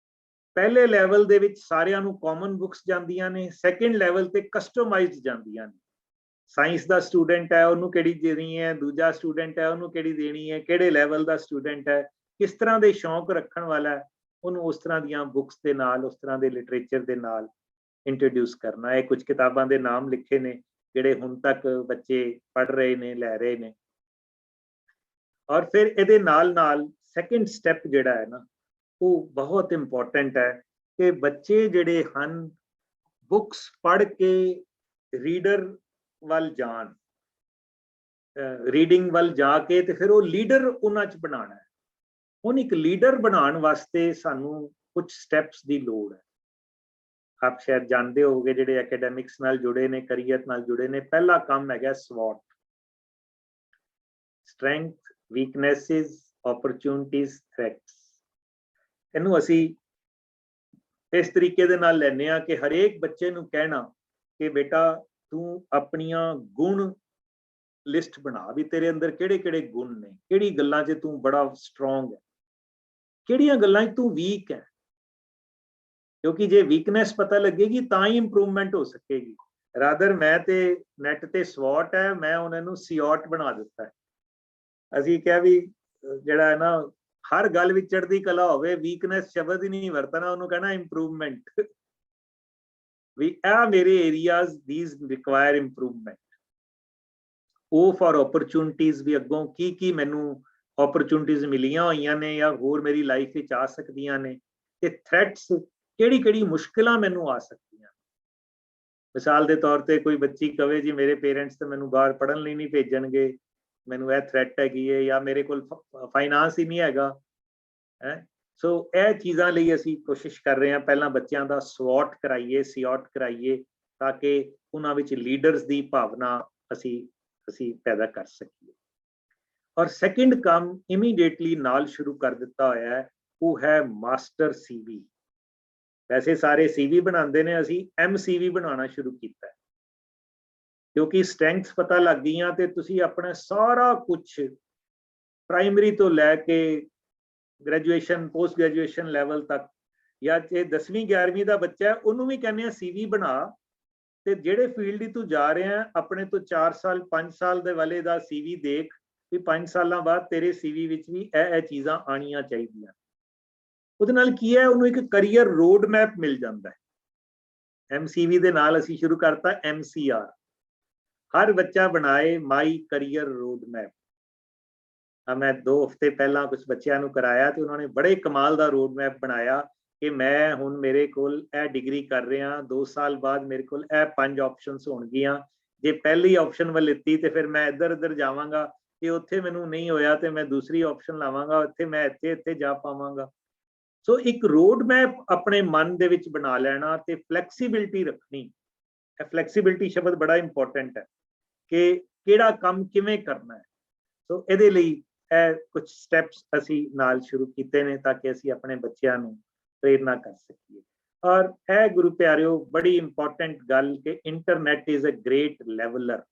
ਪਹਿਲੇ ਲੈਵਲ ਦੇ ਵਿੱਚ ਸਾਰਿਆਂ ਨੂੰ ਕਾਮਨ ਬੁੱਕਸ ਜਾਂਦੀਆਂ ਨੇ, ਸੈਕੰਡ ਲੈਵਲ ਤੇ ਕਸਟਮਾਈਜ਼ਡ ਜਾਂਦੀਆਂ ਨੇ। ਸਾਇੰਸ ਦਾ ਸਟੂਡੈਂਟ ਹੈ, ਉਹਨੂੰ ਕਿਹੜੀ ਦੇਣੀ ਹੈ, ਦੂਜਾ ਸਟੂਡੈਂਟ ਹੈ, ਉਹਨੂੰ ਕਿਹੜੀ ਦੇਣੀ ਹੈ, ਕਿਹੜੇ ਲੈਵਲ ਦਾ ਸਟੂਡੈਂਟ ਹੈ, ਕਿਸ ਤਰ੍ਹਾਂ ਦੇ ਸ਼ੌਂਕ ਰੱਖਣ ਵਾਲਾ ਹੈ, ਉਹਨੂੰ ਉਸ ਤਰ੍ਹਾਂ ਦੀਆਂ ਬੁੱਕਸ ਦੇ ਨਾਲ, ਉਸ ਤਰ੍ਹਾਂ ਦੇ ਲਿਟਰੇਚਰ ਦੇ ਨਾਲ ਇੰਟਰੋਡਿਊਸ ਕਰਨਾ ਹੈ। ਕੁਝ ਕਿਤਾਬਾਂ ਦੇ ਨਾਮ ਲਿਖੇ ਨੇ ਜਿਹੜੇ ਹੁਣ ਤੱਕ ਬੱਚੇ ਪੜ੍ਹ ਰਹੇ ਨੇ, ਲੈ ਰਹੇ ਨੇ। ਔਰ ਫਿਰ ਇਹਦੇ ਨਾਲ ਸੈਕੰਡ ਸਟੈਪ ਜਿਹੜਾ ਹੈ ਨਾ, ਉਹ ਬਹੁਤ ਇੰਪੋਰਟੈਂਟ ਹੈ ਕਿ ਬੱਚੇ ਜਿਹੜੇ ਹਨ ਬੁੱਕਸ ਪੜ੍ਹ ਕੇ ਰੀਡਰ ਵੱਲ ਜਾਣ, ਰੀਡਿੰਗ ਵੱਲ ਜਾ ਕੇ ਤੇ ਫਿਰ ਉਹ ਲੀਡਰ ਉਹਨਾਂ 'ਚ ਬਣਾਉਣਾ ਹੈ। ਹੁਣ ਇੱਕ ਲੀਡਰ ਬਣਾਉਣ ਵਾਸਤੇ ਸਾਨੂੰ ਕੁਝ ਸਟੈਪਸ ਦੀ ਲੋੜ ਹੈ। ਆਪ ਸ਼ਾਇਦ ਜਾਣਦੇ ਹੋਵੋਗੇ ਜਿਹੜੇ ਐਕੈਡੈਮਿਕਸ ਨਾਲ ਜੁੜੇ ਨੇ, ਕਰੀਅਰ ਨਾਲ ਜੁੜੇ ਨੇ। ਪਹਿਲਾ ਕੰਮ ਹੈਗਾ SWOT, ਸਟਰੈਂਥ, ਵੀਕਨੈਸਿਸ, ਓਪਰਚੁਨਿਟੀਜ਼, ਥ੍ਰੈਟਸ। ਇਹਨੂੰ ਅਸੀਂ ਇਸ ਤਰੀਕੇ ਦੇ ਨਾਲ ਲੈਂਦੇ ਹਾਂ ਕਿ ਹਰੇਕ ਬੱਚੇ ਨੂੰ ਕਹਿਣਾ ਕਿ ਬੇਟਾ ਤੂੰ ਆਪਣੀਆਂ ਗੁਣ ਲਿਸਟ ਬਣਾ, ਵੀ ਤੇਰੇ ਅੰਦਰ ਕਿਹੜੇ ਕਿਹੜੇ ਗੁਣ ਨੇ, ਕਿਹੜੀ ਗੱਲਾਂ 'ਚ ਤੂੰ ਬੜਾ ਸਟਰੋਂਗ ਹੈ, ਕਿਹੜੀਆਂ ਗੱਲਾਂ 'ਚ ਤੂੰ ਵੀਕ ਹੈ। ਕਿਉਂਕਿ ਜੇ ਵੀਕਨੈਸ ਪਤਾ ਲੱਗੇਗੀ ਤਾਂ ਹੀ ਇੰਪਰੂਵਮੈਂਟ ਹੋ ਸਕੇਗੀ। ਰਾਦਰ ਮੈਂ ਤੇ ਨੈਟ ਤੇ SWOT ਹੈ, ਮੈਂ ਉਹਨਾਂ ਨੂੰ SIOT ਬਣਾ ਦਿੱਤਾ ਹੈ। ਅਸੀਂ ਕਿਹਾ ਵੀ ਜਿਹੜਾ ਹੈ ਨਾ, ਹਰ ਗੱਲ ਵਿੱਚ ਚੜ੍ਹਦੀ ਕਲਾ ਹੋਵੇ, ਵੀਕਨੈਸ ਸ਼ਬਦ ਹੀ ਨਹੀਂ ਵਰਤਣਾ, ਉਹਨੂੰ ਕਹਿਣਾ ਇੰਪਰੂਵਮੈਂਟ। ਵੀ ਇਹ ਮੇਰੇ ਏਰੀਆਜ਼ ਥੀਸ ਰਿਕੁਆਇਰ ਇੰਪਰੂਵਮੈਂਟ। ਉਹ ਫॉर ਓਪਰਚੁਨਿਟੀਜ਼ ਵੀ ਅੱਗੋਂ ਕੀ ਮੈਨੂੰ ਓਪਰਚੁਨਿਟੀਜ਼ ਮਿਲੀਆਂ ਹੋਈਆਂ ਨੇ ਜਾਂ ਹੋਰ ਮੇਰੀ ਲਾਈਫ ਵਿੱਚ ਆ ਸਕਦੀਆਂ ਨੇ, ਤੇ ਥ੍ਰੈਟਸ ਕਿਹੜੀ ਮੁਸ਼ਕਿਲਾਂ ਮੈਨੂੰ ਆ ਸਕਦੀਆਂ। ਮਿਸਾਲ ਦੇ ਤੌਰ ਤੇ ਕੋਈ ਬੱਚੀ ਕਵੇ ਜੀ ਮੇਰੇ ਪੇਰੈਂਟਸ ਤੇ ਮੈਨੂੰ ਬਾਹਰ ਪੜ੍ਹਨ ਲਈ ਨਹੀਂ ਭੇਜਣਗੇ, ਮੈਨੂੰ ਇਹ ਥ੍ਰੈਟ ਹੈਗੀ ਹੈ, ਜਾਂ ਮੇਰੇ ਕੋਲ ਫਾਈਨਾਂਸ ਹੀ ਨਹੀਂ ਹੈਗਾ ਹੈ। ਸੋ ਇਹ ਚੀਜ਼ਾਂ ਲਈ ਅਸੀਂ ਕੋਸ਼ਿਸ਼ ਕਰ ਰਹੇ ਹਾਂ ਪਹਿਲਾਂ ਬੱਚਿਆਂ ਦਾ SWOT ਕਰਾਈਏ, SIOT ਕਰਾਈਏ, ਤਾਂ ਕਿ ਉਹਨਾਂ ਵਿੱਚ ਲੀਡਰਸ ਦੀ ਭਾਵਨਾ ਅਸੀਂ ਪੈਦਾ ਕਰ ਸਕੀਏ। ਔਰ ਸੈਕੰਡ ਕੰਮ ਇਮੀਡੀਏਟਲੀ ਨਾਲ ਸ਼ੁਰੂ ਕਰ ਦਿੱਤਾ ਹੋਇਆ ਹੈ, ਉਹ ਹੈ ਮਾਸਟਰ CV। ਵੈਸੇ ਸਾਰੇ CV ਬਣਾਉਂਦੇ ਨੇ, ਅਸੀਂ MCV ਬਣਾਉਣਾ ਸ਼ੁਰੂ ਕੀਤਾ ਹੈ, ਕਿਉਂਕਿ ਸਟਰੈਂਥਸ ਪਤਾ ਲੱਗ ਗਈਆਂ ਤੇ ਤੁਸੀਂ ਆਪਣਾ ਸਾਰਾ ਕੁਝ ਪ੍ਰਾਇਮਰੀ ਤੋਂ ਲੈ ਕੇ ਗ੍ਰੈਜੂਏਸ਼ਨ, ਪੋਸਟ ਗ੍ਰੈਜੂਏਸ਼ਨ ਲੈਵਲ ਤੱਕ, ਜਾਂ ਜੇ 10ਵੀਂ 11ਵੀਂ ਦਾ ਬੱਚਾ ਹੈ ਉਹਨੂੰ ਵੀ ਕਹਿੰਦੇ ਆ CV ਬਣਾ, ਤੇ ਜਿਹੜੇ ਫੀਲਡ ਦੀ ਤੂੰ ਜਾ ਰਿਹਾ ਆਪਣੇ ਤੋਂ 4 ਸਾਲ 5 ਸਾਲ ਦੇ ਵਾਲੇ ਦਾ CV ਦੇਖ, ਵੀ 5 ਸਾਲਾਂ ਬਾਅਦ ਤੇਰੇ CV ਵਿੱਚ ਵੀ ਇਹ ਚੀਜ਼ਾਂ ਆਣੀਆਂ ਚਾਹੀਦੀਆਂ। ਉਹਦੇ ਨਾਲ ਕੀ ਹੈ, ਉਹਨੂੰ ਇੱਕ ਕਰੀਅਰ ਰੋਡ ਮੈਪ ਮਿਲ ਜਾਂਦਾ ਹੈ। MCV ਦੇ ਨਾਲ ਅਸੀਂ ਸ਼ੁਰੂ ਕਰਤਾ MCR, ਹਰ ਬੱਚਾ ਬਣਾਏ ਮਾਈ ਕਰੀਅਰ ਰੋਡ ਮੈਪ। ਮੈਂ 2 ਹਫ਼ਤੇ ਪਹਿਲਾਂ ਕੁਝ ਬੱਚਿਆਂ ਨੂੰ ਕਰਾਇਆ ਤੇ ਉਹਨਾਂ ਨੇ ਬੜੇ ਕਮਾਲ ਦਾ ਰੋਡ ਮੈਪ ਬਣਾਇਆ ਕਿ ਮੈਂ ਹੁਣ ਮੇਰੇ ਕੋਲ ਇਹ ਡਿਗਰੀ ਕਰ ਰਿਹਾ, 2 ਸਾਲ ਬਾਅਦ ਮੇਰੇ ਕੋਲ ਇਹ 5 ਆਪਸ਼ਨਸ ਹੋਣਗੀਆਂ। ਜੇ ਪਹਿਲੀ ਆਪਸ਼ਨ ਵੱਲ ਲਿੱਤੀ ਤੇ ਫਿਰ ਮੈਂ ਇੱਧਰ ਜਾਵਾਂਗਾ, ਤੇ ਉੱਥੇ ਮੈਨੂੰ ਨਹੀਂ ਹੋਇਆ ਤੇ ਮੈਂ ਦੂਸਰੀ ਆਪਸ਼ਨ ਲਾਵਾਂਗਾ, ਉੱਥੇ ਮੈਂ ਇੱਥੇ ਜਾ ਪਾਵਾਂਗਾ। ਸੋ ਇੱਕ ਰੋਡ ਮੈਪ ਆਪਣੇ ਮਨ ਦੇ ਵਿੱਚ ਬਣਾ ਲੈਣਾ ਤੇ ਫਲੈਕਸੀਬਿਲਿਟੀ ਰੱਖਣੀ। ਇਹ ਫਲੈਕਸੀਬਿਲਿਟੀ ਸ਼ਬਦ ਬੜਾ ਇੰਪੋਰਟੈਂਟ ਹੈ ਕਿ ਕਿਹੜਾ ਕੰਮ ਕਿਵੇਂ ਕਰਨਾ ਹੈ। ਸੋ ਇਹਦੇ ਲਈ ਇਹ ਕੁਝ ਸਟੈਪਸ ਅਸੀਂ ਨਾਲ ਸ਼ੁਰੂ ਕੀਤੇ ਨੇ ਤਾਂ ਕਿ ਅਸੀਂ ਆਪਣੇ ਬੱਚਿਆਂ ਨੂੰ ਪ੍ਰੇਰਨਾ ਕਰ ਸਕੀਏ। ਔਰ ਇਹ ਗੁਰੂ ਪਿਆਰਿਓ ਬੜੀ ਇੰਪੋਰਟੈਂਟ ਗੱਲ ਕਿ internet is a great leveller.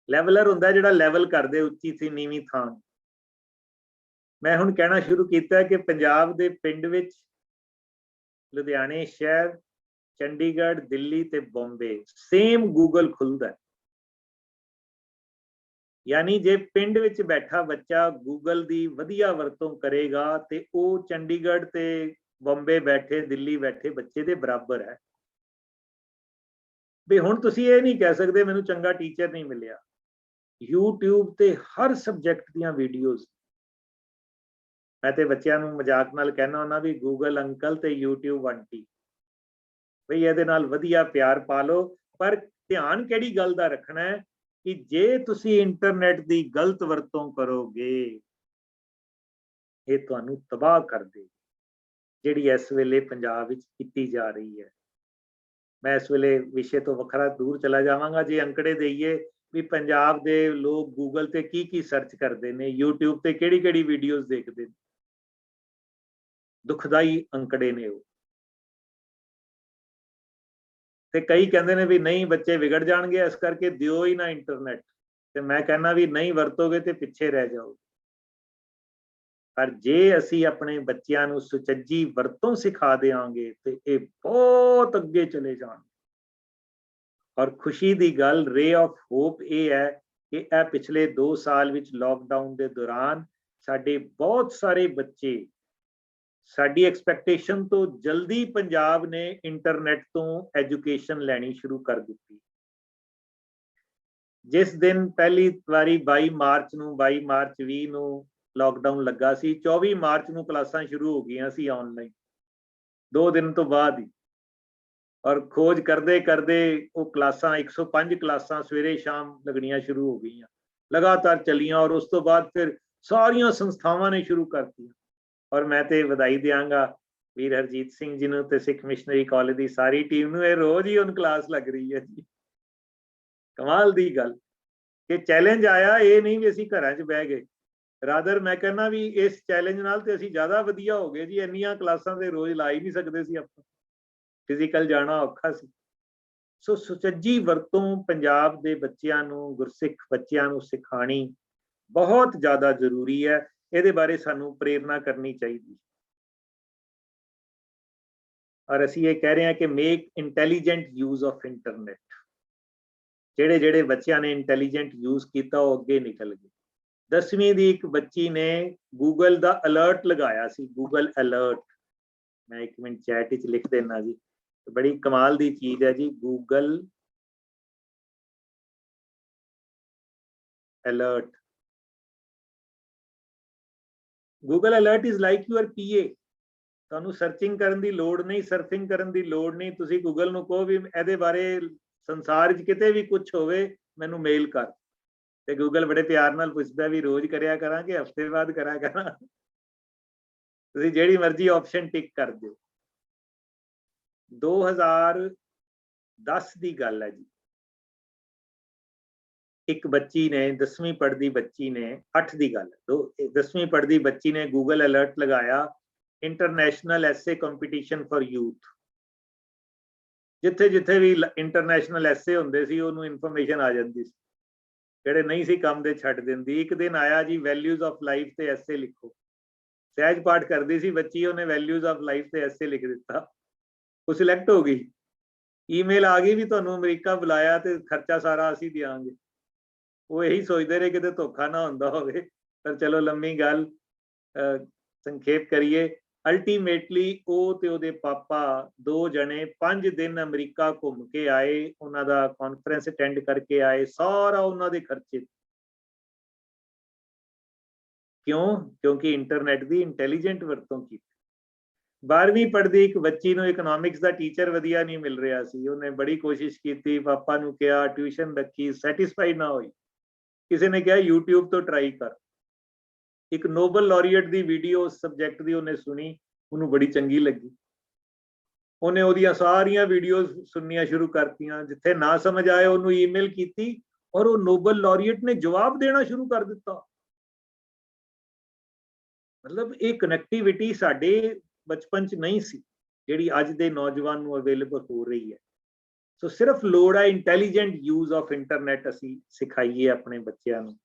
Leveller ਹੁੰਦਾ ਜਿਹੜਾ ਲੈਵਲ ਕਰਦੇ ਉੱਚੀ ਸੀ ਨੀਵੀਂ ਥਾਂ। ਮੈਂ ਹੁਣ ਕਹਿਣਾ ਸ਼ੁਰੂ ਕੀਤਾ ਕਿ ਪੰਜਾਬ ਦੇ ਪਿੰਡ ਵਿੱਚ, ਲੁਧਿਆਣੇ ਸ਼ਹਿਰ, ਚੰਡੀਗੜ੍ਹ, ਦਿੱਲੀ ਤੇ ਬੰਬੇ ਸੇਮ ਗੂਗਲ ਖੁੱਲਦਾ ਹੈ। ਯਾਨੀ ਜੇ ਪਿੰਡ ਵਿੱਚ ਬੈਠਾ ਬੱਚਾ ਗੂਗਲ ਦੀ ਵਧੀਆ ਵਰਤੋਂ ਕਰੇਗਾ ਤੇ ਉਹ ਚੰਡੀਗੜ੍ਹ ਤੇ ਬੰਬੇ ਬੈਠੇ, ਦਿੱਲੀ ਬੈਠੇ ਬੱਚੇ ਦੇ ਬਰਾਬਰ ਹੈ। ਵੀ ਹੁਣ ਤੁਸੀਂ ਇਹ ਨਹੀਂ ਕਹਿ ਸਕਦੇ ਮੈਨੂੰ ਚੰਗਾ ਟੀਚਰ ਨਹੀਂ ਮਿਲਿਆ। YouTube ਤੇ ਹਰ ਸਬਜੈਕਟ ਦੀਆਂ ਵੀਡੀਓਜ਼। ਮੈਂ ਤੇ ਬੱਚਿਆਂ ਨੂੰ ਮਜ਼ਾਕ ਨਾਲ ਕਹਿਣਾ ਹੁੰਦਾ ਵੀ ਗੂਗਲ ਅੰਕਲ ਤੇ YouTube ਆਂਟੀ, ਬਈ ਇਹਦੇ ਨਾਲ ਵਧੀਆ ਪਿਆਰ ਪਾ ਲਓ। ਪਰ ਧਿਆਨ ਕਿਹੜੀ ਗੱਲ ਦਾ ਰੱਖਣਾ ਹੈ ਕਿ ਜੇ ਤੁਸੀਂ ਇੰਟਰਨੈਟ ਦੀ ਗਲਤ ਵਰਤੋਂ ਕਰੋਗੇ, ਇਹ ਤੁਹਾਨੂੰ ਤਬਾਹ ਕਰ ਦੇਗੀ, ਜਿਹੜੀ ਇਸ ਵੇਲੇ ਪੰਜਾਬ ਵਿੱਚ ਕੀਤੀ ਜਾ ਰਹੀ ਹੈ। ਮੈਂ ਇਸ ਵੇਲੇ ਵਿਸ਼ੇ ਤੋਂ ਵੱਖਰਾ ਦੂਰ ਚਲਾ ਜਾਵਾਂਗਾ। ਜੇ ਅੰਕੜੇ ਦੇਈਏ ਵੀ ਪੰਜਾਬ ਦੇ ਲੋਕ ਗੂਗਲ ਤੇ ਕੀ ਸਰਚ ਕਰਦੇ ਨੇ, YouTube ਤੇ ਕਿਹੜੀ ਵੀਡੀਓਜ਼ ਦੇਖਦੇ ਨੇ, ਦੁਖਦਾਈ ਅੰਕੜੇ ਨੇ ਉਹ। ਤੇ ਕਈ ਕਹਿੰਦੇ ਨੇ ਵੀ ਨਹੀਂ ਬੱਚੇ ਵਿਗੜ ਜਾਣਗੇ, ਇਸ ਕਰਕੇ ਦਿਓ ਹੀ ਨਾ ਇੰਟਰਨੈਟ। ਤੇ ਮੈਂ ਕਹਿੰਦਾ ਵੀ ਨਹੀਂ ਵਰਤੋਗੇ ਤੇ ਪਿੱਛੇ ਰਹਿ ਜਾਓਗੇ। ਪਰ ਜੇ ਅਸੀਂ ਆਪਣੇ ਬੱਚਿਆਂ ਨੂੰ ਸੁਚੱਜੀ ਵਰਤੋਂ ਸਿਖਾ ਦੇਵਾਂਗੇ ਤੇ ਇਹ ਬਹੁਤ ਅੱਗੇ ਚਲੇ ਜਾਣਗੇ। ਔਰ ਖੁਸ਼ੀ ਦੀ ਗੱਲ, ਰੇ ਆਫ ਹੋਪ ਇਹ ਹੈ ਕਿ ਇਹ ਪਿਛਲੇ 2 ਸਾਲ ਵਿੱਚ ਲੋਕਡਾਊਨ ਦੇ ਦੌਰਾਨ ਸਾਡੇ ਬਹੁਤ ਸਾਰੇ ਬੱਚੇ ਸਾਡੀ ਐਕਸਪੈਕਟੇਸ਼ਨ ਤੋਂ ਜਲਦੀ ਪੰਜਾਬ ਨੇ ਇੰਟਰਨੈਟ ਤੋਂ ਐਜੂਕੇਸ਼ਨ ਲੈਣੀ ਸ਼ੁਰੂ ਕਰ ਦਿੱਤੀ। ਜਿਸ ਦਿਨ ਪਹਿਲੀ ਵਾਰੀ 22 ਮਾਰਚ 20 ਨੂੰ ਲਾਕਡਾਊਨ ਲੱਗਾ ਸੀ, 24 ਮਾਰਚ ਨੂੰ ਕਲਾਸਾਂ ਸ਼ੁਰੂ ਹੋ ਗਈਆਂ ਸੀ ਆਨਲਾਈਨ, 2 ਦਿਨ ਤੋਂ ਬਾਅਦ ਹੀ। ਔਰ ਖੋਜ ਕਰਦੇ ਕਰਦੇ ਉਹ ਕਲਾਸਾਂ 105 ਕਲਾਸਾਂ ਸਵੇਰੇ ਸ਼ਾਮ ਲੱਗਣੀਆਂ ਸ਼ੁਰੂ ਹੋ ਗਈਆਂ, ਲਗਾਤਾਰ ਚੱਲੀਆਂ। ਔਰ ਉਸ ਤੋਂ ਬਾਅਦ ਫਿਰ ਸਾਰੀਆਂ ਸੰਸਥਾਵਾਂ ਨੇ ਸ਼ੁਰੂ ਕਰਤੀਆਂ। ਔਰ ਮੈਂ ਤੇ ਵਧਾਈ ਦਿਆਂਗਾ ਵੀਰ ਹਰਜੀਤ ਸਿੰਘ ਜੀ ਨੂੰ ਤੇ ਸਿੱਖ ਮਿਸ਼ਨਰੀ ਕਾਲਜ ਦੀ ਸਾਰੀ ਟੀਮ ਨੂੰ, ਇਹ ਰੋਜ਼ ਹੀ ਹੁਣ ਕਲਾਸ ਲੱਗ ਰਹੀ ਹੈ ਜੀ। ਕਮਾਲ ਦੀ ਗੱਲ ਕਿ ਚੈਲੰਜ ਆਇਆ, ਇਹ ਨਹੀਂ ਵੀ ਅਸੀਂ ਘਰਾਂ 'ਚ ਬਹਿ ਗਏ। ਰਾਦਰ ਮੈਂ ਕਹਿੰਦਾ ਵੀ ਇਸ ਚੈਲੰਜ ਨਾਲ ਤੇ ਅਸੀਂ ਜ਼ਿਆਦਾ ਵਧੀਆ ਹੋ ਗਏ ਜੀ। ਇੰਨੀਆਂ ਕਲਾਸਾਂ ਤੇ ਰੋਜ਼ ਲਾ ਹੀ ਨਹੀਂ ਸਕਦੇ ਸੀ ਆਪਾਂ, ਫਿਜ਼ੀਕਲ ਜਾਣਾ ਔਖਾ ਸੀ। ਸੋ ਸੁਚੱਜੀ ਵਰਤੋਂ ਪੰਜਾਬ ਦੇ ਬੱਚਿਆਂ ਨੂੰ, ਗੁਰਸਿੱਖ ਬੱਚਿਆਂ ਨੂੰ ਸਿਖਾਣੀ ਬਹੁਤ ਜ਼ਿਆਦਾ ਜ਼ਰੂਰੀ ਹੈ। ਇਹਦੇ ਬਾਰੇ ਸਾਨੂੰ ਪ੍ਰੇਰਨਾ ਕਰਨੀ ਚਾਹੀਦੀ। ਔਰ ਅਸੀਂ ਇਹ ਕਹਿ ਰਹੇ ਹਾਂ ਕਿ make intelligent use of internet. ਜਿਹੜੇ ਜਿਹੜੇ ਬੱਚਿਆਂ ਨੇ ਇੰਟੈਲੀਜੈਂਟ ਯੂਜ਼ ਕੀਤਾ ਉਹ ਅੱਗੇ ਨਿਕਲ ਗਏ। 10ਵੀਂ ਦੀ ਇੱਕ ਬੱਚੀ ਨੇ ਗੂਗਲ ਦਾ ਅਲਰਟ ਲਗਾਇਆ ਸੀ, ਗੂਗਲ ਅਲਰਟ। ਮੈਂ 1 ਮਿੰਟ ਚੈਟ ਵਿੱਚ ਲਿਖ ਦੇਣਾ ਜੀ, ਬੜੀ ਕਮਾਲ ਦੀ ਚੀਜ਼ ਹੈ ਜੀ। Google alert, Google alert is like your PA. ਤੁਹਾਨੂੰ ਸਰਚਿੰਗ ਕਰਨ ਦੀ ਲੋੜ ਨਹੀਂ, ਸਰਫਿੰਗ ਕਰਨ ਦੀ ਲੋੜ ਨਹੀਂ। ਤੁਸੀਂ ਗੂਗਲ ਨੂੰ ਕਹੋ ਵੀ ਇਹਦੇ ਬਾਰੇ ਸੰਸਾਰ 'ਚ ਕਿਤੇ ਵੀ ਕੁਝ ਹੋਵੇ ਮੈਨੂੰ ਮੇਲ ਕਰ, ਤੇ ਗੂਗਲ ਬੜੇ ਪਿਆਰ ਨਾਲ ਪੁੱਛਦਾ ਵੀ ਰੋਜ਼ ਕਰਿਆ ਕਰਾਂਗੇ, ਹਫ਼ਤੇ ਬਾਅਦ ਕਰਿਆ ਕਰਾਂ। ਤੁਸੀਂ ਜਿਹੜੀ ਮਰਜ਼ੀ ਆਪਸ਼ਨ ਟਿਕ ਕਰ ਦਿਓ। 2010 ਦੀ ਗੱਲ ਹੈ ਜੀ। ਇੱਕ ਬੱਚੀ ਨੇ, 10ਵੀਂ ਪੜ੍ਹਦੀ ਬੱਚੀ ਨੇ, 8 ਦੀ ਗੱਲ ਹੈ, 10ਵੀਂ ਪੜ੍ਹਦੀ ਬੱਚੀ ਨੇ ਗੂਗਲ ਅਲਰਟ ਲਗਾਇਆ, ਇੰਟਰਨੈਸ਼ਨਲ ਐਸੇ ਕੰਪੀਟੀਸ਼ਨ ਫॉर ਯੂਥ। ਜਿੱਥੇ ਜਿੱਥੇ ਵੀ ਇੰਟਰਨੈਸ਼ਨਲ ਐਸੇ ਹੁੰਦੇ ਸੀ ਉਹਨੂੰ ਇਨਫੋਰਮੇਸ਼ਨ ਆ ਜਾਂਦੀ ਸੀ। ਜਿਹੜੇ ਨਹੀਂ ਸੀ ਕੰਮ ਦੇ ਛੱਡ ਦਿੰਦੀ। ਇੱਕ ਦਿਨ ਆਇਆ ਜੀ, ਵੈਲਿਊਜ਼ ਆਫ ਲਾਈਫ ਤੇ ਐਸੇ ਲਿਖੋ। ਸਹਿਜ ਪਾਠ ਕਰਦੀ ਸੀ ਬੱਚੀ, ਉਹਨੇ ਵੈਲਿਊਜ਼ ਆਫ ਲਾਈਫ ਤੇ ਐਸੇ ਲਿਖ ਦਿੱਤਾ। ਉਹ ਸਿਲੈਕਟ ਹੋ ਗਈ। ਈਮੇਲ ਆ ਗਈ ਵੀ ਤੁਹਾਨੂੰ ਅਮਰੀਕਾ ਬੁਲਾਇਆ ਤੇ ਖਰਚਾ ਸਾਰਾ ਅਸੀਂ ਦਿਆਂਗੇ। ਉਹ ਇਹੀ ਸੋਚਦੇ ਰਹੇ ਕਿਤੇ ਧੋਖਾ ਨਾ ਹੁੰਦਾ ਹੋਵੇ। ਪਰ ਚਲੋ ਲੰਮੀ ਗੱਲ ਸੰਖੇਪ ਕਰੀਏ, ਅਲਟੀਮੇਟਲੀ ਉਹ ਤੇ ਉਹਦੇ ਪਾਪਾ 2 ਜਣੇ 5 ਦਿਨ ਅਮਰੀਕਾ ਘੁੰਮ ਕੇ ਆਏ, ਉਹਨਾਂ ਦਾ ਕਾਨਫਰੰਸ ਅਟੈਂਡ ਕਰਕੇ ਆਏ, ਸਾਰਾ ਉਹਨਾਂ ਦੇ ਖਰਚੇ। ਕਿਉਂ? ਕਿਉਂਕਿ ਇੰਟਰਨੈਟ ਦੀ ਇੰਟੈਲੀਜੈਂਟ ਵਰਤੋਂ ਕੀਤੀ। 12ਵੀਂ ਪੜ੍ਹਦੀ ਇੱਕ ਬੱਚੀ ਨੂੰ ਇਕਨੋਮਿਕਸ ਦਾ ਟੀਚਰ ਵਧੀਆ ਨਹੀਂ ਮਿਲ ਰਿਹਾ ਸੀ। ਉਹਨੇ ਬੜੀ ਕੋਸ਼ਿਸ਼ ਕੀਤੀ, ਪਾਪਾ ਨੂੰ ਕਿਹਾ, ਟਿਊਸ਼ਨ ਰੱਖੀ, ਸੈਟੀਸਫਾਈ ਨਾ ਹੋਈ। ਕਿਸੇ ਨੇ ਕਿਹਾ YouTube ਤੋਂ ਟਰਾਈ ਕਰ। ਇੱਕ ਨੋਬਲ ਲੌਰੀਏਟ ਦੀ ਵੀਡੀਓ ਉਸ ਸਬਜੈਕਟ ਦੀ ਉਹਨੇ ਸੁਣੀ, ਉਹਨੂੰ ਬੜੀ ਚੰਗੀ ਲੱਗੀ। ਉਹਨੇ ਉਹਦੀਆਂ ਸਾਰੀਆਂ ਵੀਡੀਓਜ਼ ਸੁਣਨੀਆਂ ਸ਼ੁਰੂ ਕਰਤੀਆਂ। ਜਿੱਥੇ ਨਾ ਸਮਝ ਆਏ ਉਹਨੂੰ ਈਮੇਲ ਕੀਤੀ ਔਰ ਉਹ ਨੋਬਲ ਲੌਰੀਏਟ ਨੇ ਜਵਾਬ ਦੇਣਾ ਸ਼ੁਰੂ ਕਰ ਦਿੱਤਾ। ਮਤਲਬ ਇਹ ਕਨੈਕਟੀਵਿਟੀ ਸਾਡੇ ਬਚਪਨ 'ਚ ਨਹੀਂ ਸੀ, ਜਿਹੜੀ ਅੱਜ ਦੇ ਨੌਜਵਾਨ ਨੂੰ ਅਵੇਲੇਬਲ ਹੋ ਰਹੀ ਹੈ। ਸੋ ਸਿਰਫ ਲੋੜ ਹੈ ਇੰਟੈਲੀਜੈਂਟ ਯੂਜ਼ ਆਫ ਇੰਟਰਨੈਟ ਅਸੀਂ ਸਿਖਾਈਏ ਆਪਣੇ ਬੱਚਿਆਂ ਨੂੰ।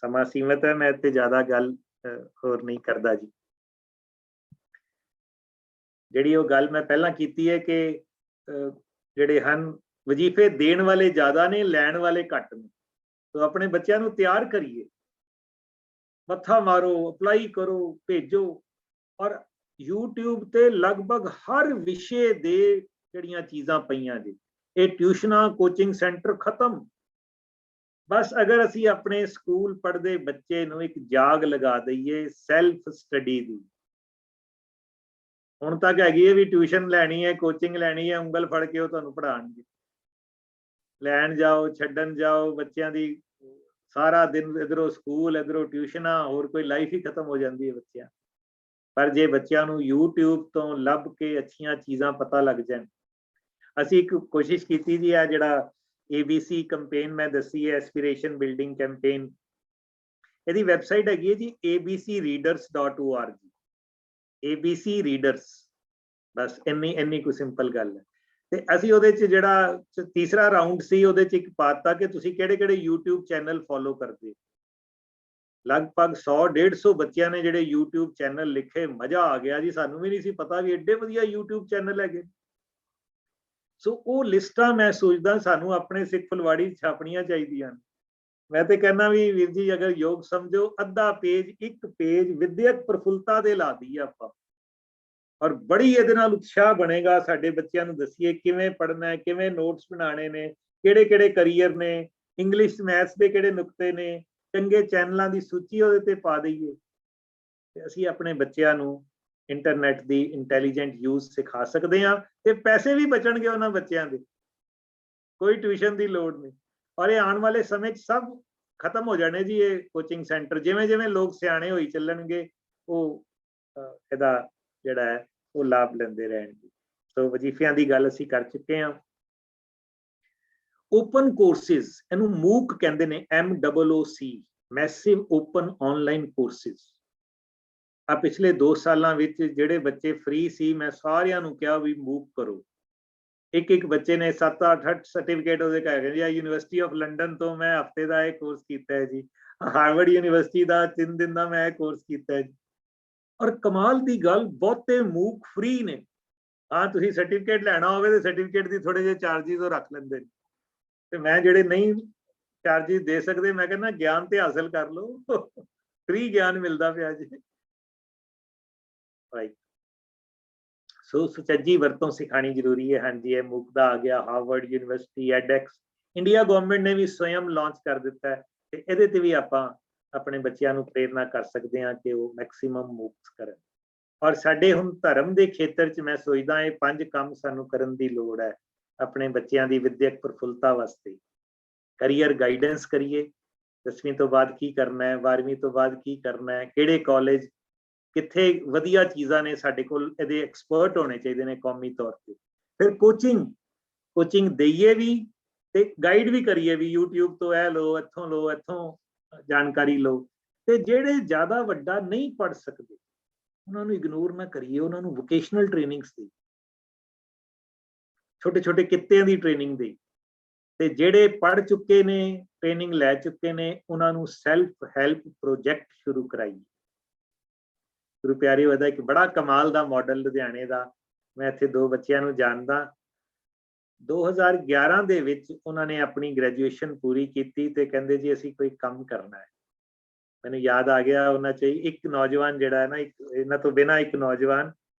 ਸਮਾਂ ਸੀਮਤ ਹੈ, ਮੈਂ ਇੱਥੇ ਜ਼ਿਆਦਾ ਗੱਲ ਹੋਰ ਨਹੀਂ ਕਰਦਾ ਜੀ। ਜਿਹੜੀ ਉਹ ਗੱਲ ਮੈਂ ਪਹਿਲਾਂ ਕੀਤੀ ਹੈ ਕਿ ਜਿਹੜੇ ਹਨ ਵਜ਼ੀਫੇ ਦੇਣ ਵਾਲੇ ਜ਼ਿਆਦਾ ਨੇ, ਲੈਣ ਵਾਲੇ ਘੱਟ ਨੇ। ਸੋ ਆਪਣੇ ਬੱਚਿਆਂ ਨੂੰ ਤਿਆਰ ਕਰੀਏ, ਮੱਥਾ ਮਾਰੋ, ਅਪਲਾਈ ਕਰੋ, ਭੇਜੋ। ਔਰ YouTube ਤੇ ਲਗਭਗ ਹਰ ਵਿਸ਼ੇ ਦੇ ਜਿਹੜੀਆਂ ਚੀਜ਼ਾਂ ਪਈਆਂ ਜੀ। ਇਹ ਟਿਊਸ਼ਨਾਂ, ਕੋਚਿੰਗ ਸੈਂਟਰ ਖਤਮ। ਬਸ ਅਗਰ ਅਸੀਂ ਆਪਣੇ ਸਕੂਲ ਪੜ੍ਹਦੇ ਬੱਚੇ ਨੂੰ ਇੱਕ ਜਾਗ ਲਗਾ ਦਈਏ ਸੈਲਫ ਸਟੱਡੀ ਦੀ। ਹੁਣ ਤੱਕ ਹੈਗੀ ਹੈ ਵੀ ਟਿਊਸ਼ਨ ਲੈਣੀ ਹੈ, ਕੋਚਿੰਗ ਲੈਣੀ ਹੈ, ਉਂਗਲ ਫੜ ਕੇ ਉਹ ਤੁਹਾਨੂੰ ਪੜ੍ਹਾਉਣਗੇ। ਲੈਣ ਜਾਓ, ਛੱਡਣ ਜਾਓ ਬੱਚਿਆਂ ਦੀ, ਸਾਰਾ ਦਿਨ ਇਧਰੋਂ ਸਕੂਲ, ਇਧਰੋਂ ਟਿਊਸ਼ਨਾਂ, ਹੋਰ ਕੋਈ ਲਾਈਫ ਹੀ ਖਤਮ ਹੋ ਜਾਂਦੀ ਹੈ ਬੱਚਿਆਂ। ਪਰ ਜੇ ਬੱਚਿਆਂ ਨੂੰ YouTube ਤੋਂ ਲੱਭ ਕੇ ਅੱਛੀਆਂ ਚੀਜ਼ਾਂ ਪਤਾ ਲੱਗ ਜਾਣ। ਅਸੀਂ ਇੱਕ ਕੋਸ਼ਿਸ਼ ਕੀਤੀ ਜੀ, ਆ ਜਿਹੜਾ ABC ਕੰਪੇਨ ਮੈਂ ਦੱਸੀ ਹੈ, ਐਸਪੀਰੇਸ਼ਨ ਬਿਲਡਿੰਗ ਕੈਂਪੇਨ, ਇਹਦੀ ਵੈਬਸਾਈਟ ਹੈਗੀ ਹੈ ਜੀ abcreaders.org। ABC ਰੀਡਰਸ, ਬਸ ਇੰਨੀ ਕੁ ਸਿੰਪਲ ਗੱਲ ਹੈ। ਤੇ ਅਸੀਂ ਉਹਦੇ 'ਚ ਜਿਹੜਾ ਤੀਸਰਾ ਰਾਊਂਡ ਸੀ, ਉਹਦੇ 'ਚ ਇੱਕ ਪਾਤਾ ਕਿ ਤੁਸੀਂ ਕਿਹੜੇ ਕਿਹੜੇ YouTube ਚੈਨਲ ਫੋਲੋ ਕਰਦੇ। ਲਗਭਗ 100-150 ਬੱਚਿਆਂ ਨੇ ਜਿਹੜੇ YouTube ਚੈਨਲ ਲਿਖੇ। ਮਜ਼ਾ ਆ ਗਿਆ ਜੀ, ਸਾਨੂੰ ਵੀ ਨਹੀਂ ਸੀ ਪਤਾ ਵੀ ਐਡੇ ਵਧੀਆ YouTube ਚੈਨਲ ਹੈਗੇ। ਸੋ ਉਹ ਲਿਸਟਾਂ ਮੈਂ ਸੋਚਦਾ ਸਾਨੂੰ ਆਪਣੇ ਸਿੱਖ ਫੁਲਵਾੜੀ ਛਾਪਣੀਆਂ ਚਾਹੀਦੀਆਂ। ਮੈਂ ਤੇ ਕਹਿੰਦਾ ਵੀ ਵੀਰ ਜੀ, ਅਗਰ ਯੋਗ ਸਮਝੋ, ਅੱਧਾ ਪੇਜ, ਇੱਕ ਪੇਜ ਵਿਦਿਅਕ ਪ੍ਰਫੁੱਲਤਾ ਦੇ ਲਾ ਦਈਏ ਆਪਾਂ। ਔਰ ਬੜੀ ਇਹਦੇ ਨਾਲ ਉਤਸ਼ਾਹ ਬਣੇਗਾ। ਸਾਡੇ ਬੱਚਿਆਂ ਨੂੰ ਦੱਸੀਏ ਕਿਵੇਂ ਪੜ੍ਹਨਾ ਹੈ, ਕਿਵੇਂ ਨੋਟਸ ਬਣਾਉਣੇ ਨੇ, ਕਿਹੜੇ ਕਿਹੜੇ ਕਰੀਅਰ ਨੇ, ਇੰਗਲਿਸ਼ ਮੈਥਸ ਦੇ ਕਿਹੜੇ ਨੁਕਤੇ ਨੇ, ਚੰਗੇ ਚੈਨਲਾਂ ਦੀ ਸੂਚੀ ਉਹਦੇ ਤੇ ਪਾ ਦਈਏ ਤੇ ਅਸੀਂ ਆਪਣੇ ਬੱਚਿਆਂ ਨੂੰ ਇੰਟਰਨੈਟ ਦੀ ਇੰਟੈਲੀਜੈਂਟ ਯੂਜ਼ ਸਿਖਾ ਸਕਦੇ ਹਾਂ ਤੇ ਪੈਸੇ ਵੀ ਬਚਣਗੇ ਉਹਨਾਂ ਬੱਚਿਆਂ ਦੇ, ਕੋਈ ਟਿਊਸ਼ਨ ਦੀ ਲੋੜ ਨਹੀਂ। ਔਰ ਇਹ ਆਉਣ ਵਾਲੇ ਸਮੇਂ 'ਚ ਸਭ ਖਤਮ ਹੋ ਜਾਣੇ ਜੀ ਇਹ ਕੋਚਿੰਗ ਸੈਂਟਰ। ਜਿਵੇਂ ਜਿਵੇਂ ਲੋਕ ਸਿਆਣੇ ਹੋਈ ਚੱਲਣਗੇ ਉਹ ਇਹਦਾ ਜਿਹੜਾ ਹੈ ਉਹ ਲਾਭ ਲੈਂਦੇ ਰਹਿਣਗੇ। ਸੋ ਵਜ਼ੀਫਿਆਂ ਦੀ ਗੱਲ ਅਸੀਂ ਕਰ ਚੁੱਕੇ ਹਾਂ। ਓਪਨ ਕੋਰਸਿਸ, ਇਹਨੂੰ ਮੂਕ ਕਹਿੰਦੇ ਨੇ, MOOC, massive open online courses. ਆ ਪਿਛਲੇ 2 ਸਾਲਾਂ ਵਿੱਚ ਜਿਹੜੇ ਬੱਚੇ ਫ੍ਰੀ ਸੀ ਮੈਂ ਸਾਰਿਆਂ ਨੂੰ ਕਿਹਾ ਵੀ ਮੂਕ ਕਰੋ। ਇੱਕ ਬੱਚੇ ਨੇ 7-8 ਸਰਟੀਫਿਕੇਟ ਉਹਦੇ ਕਹਿ ਗਏ। ਯੂਨੀਵਰਸਿਟੀ ਆਫ ਲੰਡਨ ਤੋਂ ਮੈਂ ਹਫਤੇ ਦਾ ਇਹ ਕੋਰਸ ਕੀਤਾ ਹੈ ਜੀ, ਹਾਰਵਰਡ ਯੂਨੀਵਰਸਿਟੀ ਦਾ 3 ਦਿਨ ਦਾ ਮੈਂ ਇਹ ਕੋਰਸ ਕੀਤਾ ਹੈ ਜੀ। ਔਰ ਕਮਾਲ ਦੀ ਗੱਲ, ਬਹੁਤੇ ਮੂਕ ਫ੍ਰੀ ਨੇ। ਹਾਂ, ਤੁਸੀਂ ਸਰਟੀਫਿਕੇਟ ਲੈਣਾ ਹੋਵੇ ਤੇ ਸਰਟੀਫਿਕੇਟ ਦੀ ਥੋੜੇ ਜਿਹੇ ਚਾਰਜਿਸ ਉਹ ਰੱਖ ਲੈਂਦੇ ਨੇ, ਤੇ ਮੈਂ ਜਿਹੜੇ ਨਹੀਂ ਚਾਰਜਿਸ ਦੇ ਸਕਦੇ ਮੈਂ ਕਹਿੰਦਾ ਗਿਆਨ ਤੇ ਹਾਸਲ ਕਰ ਲਓ, ਫ੍ਰੀ ਗਿਆਨ ਮਿਲਦਾ ਪਿਆ ਜੀ। ਸੋ ਸੁਚੱਜੀ ਵਰਤੋਂ ਸਿਖਾਣੀ ਜ਼ਰੂਰੀ ਹੈ। ਹਾਂਜੀ, ਇਹ ਮੂਕ ਦਾ ਆ ਗਿਆ, ਹਾਰਵਰਡ ਯੂਨੀਵਰਸਿਟੀ, ਐਡੈਕਸ, ਇੰਡੀਆ ਗਵਰਨਮੈਂਟ ਨੇ ਵੀ ਸਵਯੰ ਲਾਂਚ ਕਰ ਦਿੱਤਾ ਹੈ ਤੇ ਇਹਦੇ ਤੇ ਵੀ ਆਪਾਂ ਆਪਣੇ ਬੱਚਿਆਂ ਨੂੰ ਪ੍ਰੇਰਨਾ ਕਰ ਸਕਦੇ ਹਾਂ ਕਿ ਉਹ ਮੈਕਸਿਮਮ ਮੂਕਸ ਕਰਨ। ਔਰ ਸਾਡੇ ਹੁਣ ਧਰਮ ਦੇ ਖੇਤਰ 'ਚ ਮੈਂ ਸੋਚਦਾ ਇਹ 5 ਕੰਮ ਸਾਨੂੰ ਕਰਨ ਦੀ ਲੋੜ ਹੈ ਆਪਣੇ ਬੱਚਿਆਂ ਦੀ ਵਿਦਿਅਕ ਪ੍ਰਫੁੱਲਤਾ ਵਾਸਤੇ। ਕਰੀਅਰ ਗਾਈਡੈਂਸ ਕਰੀਏ, 10ਵੀਂ ਤੋਂ ਬਾਅਦ ਕੀ ਕਰਨਾ ਹੈ, 12ਵੀਂ ਤੋਂ ਬਾਅਦ ਕੀ ਕਰਨਾ ਹੈ, ਕਿਹੜੇ ਕਾਲਜ, ਕਿੱਥੇ ਵਧੀਆ ਚੀਜ਼ਾਂ ਨੇ, ਸਾਡੇ ਕੋਲ ਇਹਦੇ ਐਕਸਪਰਟ ਹੋਣੇ ਚਾਹੀਦੇ ਨੇ ਕੌਮੀ ਤੌਰ ਤੇ। ਫਿਰ ਕੋਚਿੰਗ ਦਈਏ ਵੀ ਤੇ ਗਾਈਡ ਵੀ ਕਰੀਏ ਵੀ, YouTube ਤੋਂ ਇਹ ਲਓ, ਇੱਥੋਂ ਜਾਣਕਾਰੀ ਲਓ। ਤੇ ਜਿਹੜੇ ਜ਼ਿਆਦਾ ਵੱਡਾ ਨਹੀਂ ਪੜ੍ਹ ਸਕਦੇ ਉਹਨਾਂ ਨੂੰ ਇਗਨੋਰ ਨਾ ਕਰੀਏ, ਉਹਨਾਂ ਨੂੰ ਵੋਕੇਸ਼ਨਲ ਟ੍ਰੇਨਿੰਗਸ ਦੀ, ਛੋਟੇ ਛੋਟੇ ਕਿੱਤਿਆਂ ਦੀ ਟ੍ਰੇਨਿੰਗ ਦੀ। ਤੇ ਜਿਹੜੇ ਪੜ੍ਹ ਚੁੱਕੇ ਨੇ, ਟ੍ਰੇਨਿੰਗ ਲੈ ਚੁੱਕੇ ਨੇ, ਉਹਨਾਂ ਨੂੰ ਸੈਲਫ ਹੈਲਪ ਪ੍ਰੋਜੈਕਟ ਸ਼ੁਰੂ ਕਰਾਈਏ। ਗੁਰੂ ਪਿਆਰਿਓ, ਇਹਦਾ ਇੱਕ ਬੜਾ ਕਮਾਲ ਦਾ ਮਾਡਲ ਲੁਧਿਆਣੇ ਦਾ, ਮੈਂ ਇੱਥੇ 2 ਬੱਚਿਆਂ ਨੂੰ ਜਾਣਦਾ। 2011 ਦੇ ਵਿੱਚ ਉਹਨਾਂ ਨੇ ਆਪਣੀ ਗ੍ਰੈਜੂਏਸ਼ਨ ਪੂਰੀ ਕੀਤੀ ਤੇ ਕਹਿੰਦੇ ਜੀ ਅਸੀਂ ਕੋਈ ਕੰਮ ਕਰਨਾ ਹੈ। ਮੈਨੂੰ ਯਾਦ ਆ ਗਿਆ ਉਹਨਾਂ 'ਚ ਇੱਕ ਨੌਜਵਾਨ ਜਿਹੜਾ ਹੈ ਨਾ, ਇਹਨਾਂ ਤੋਂ ਬਿਨਾਂ ਇੱਕ ਨੌਜਵਾਨ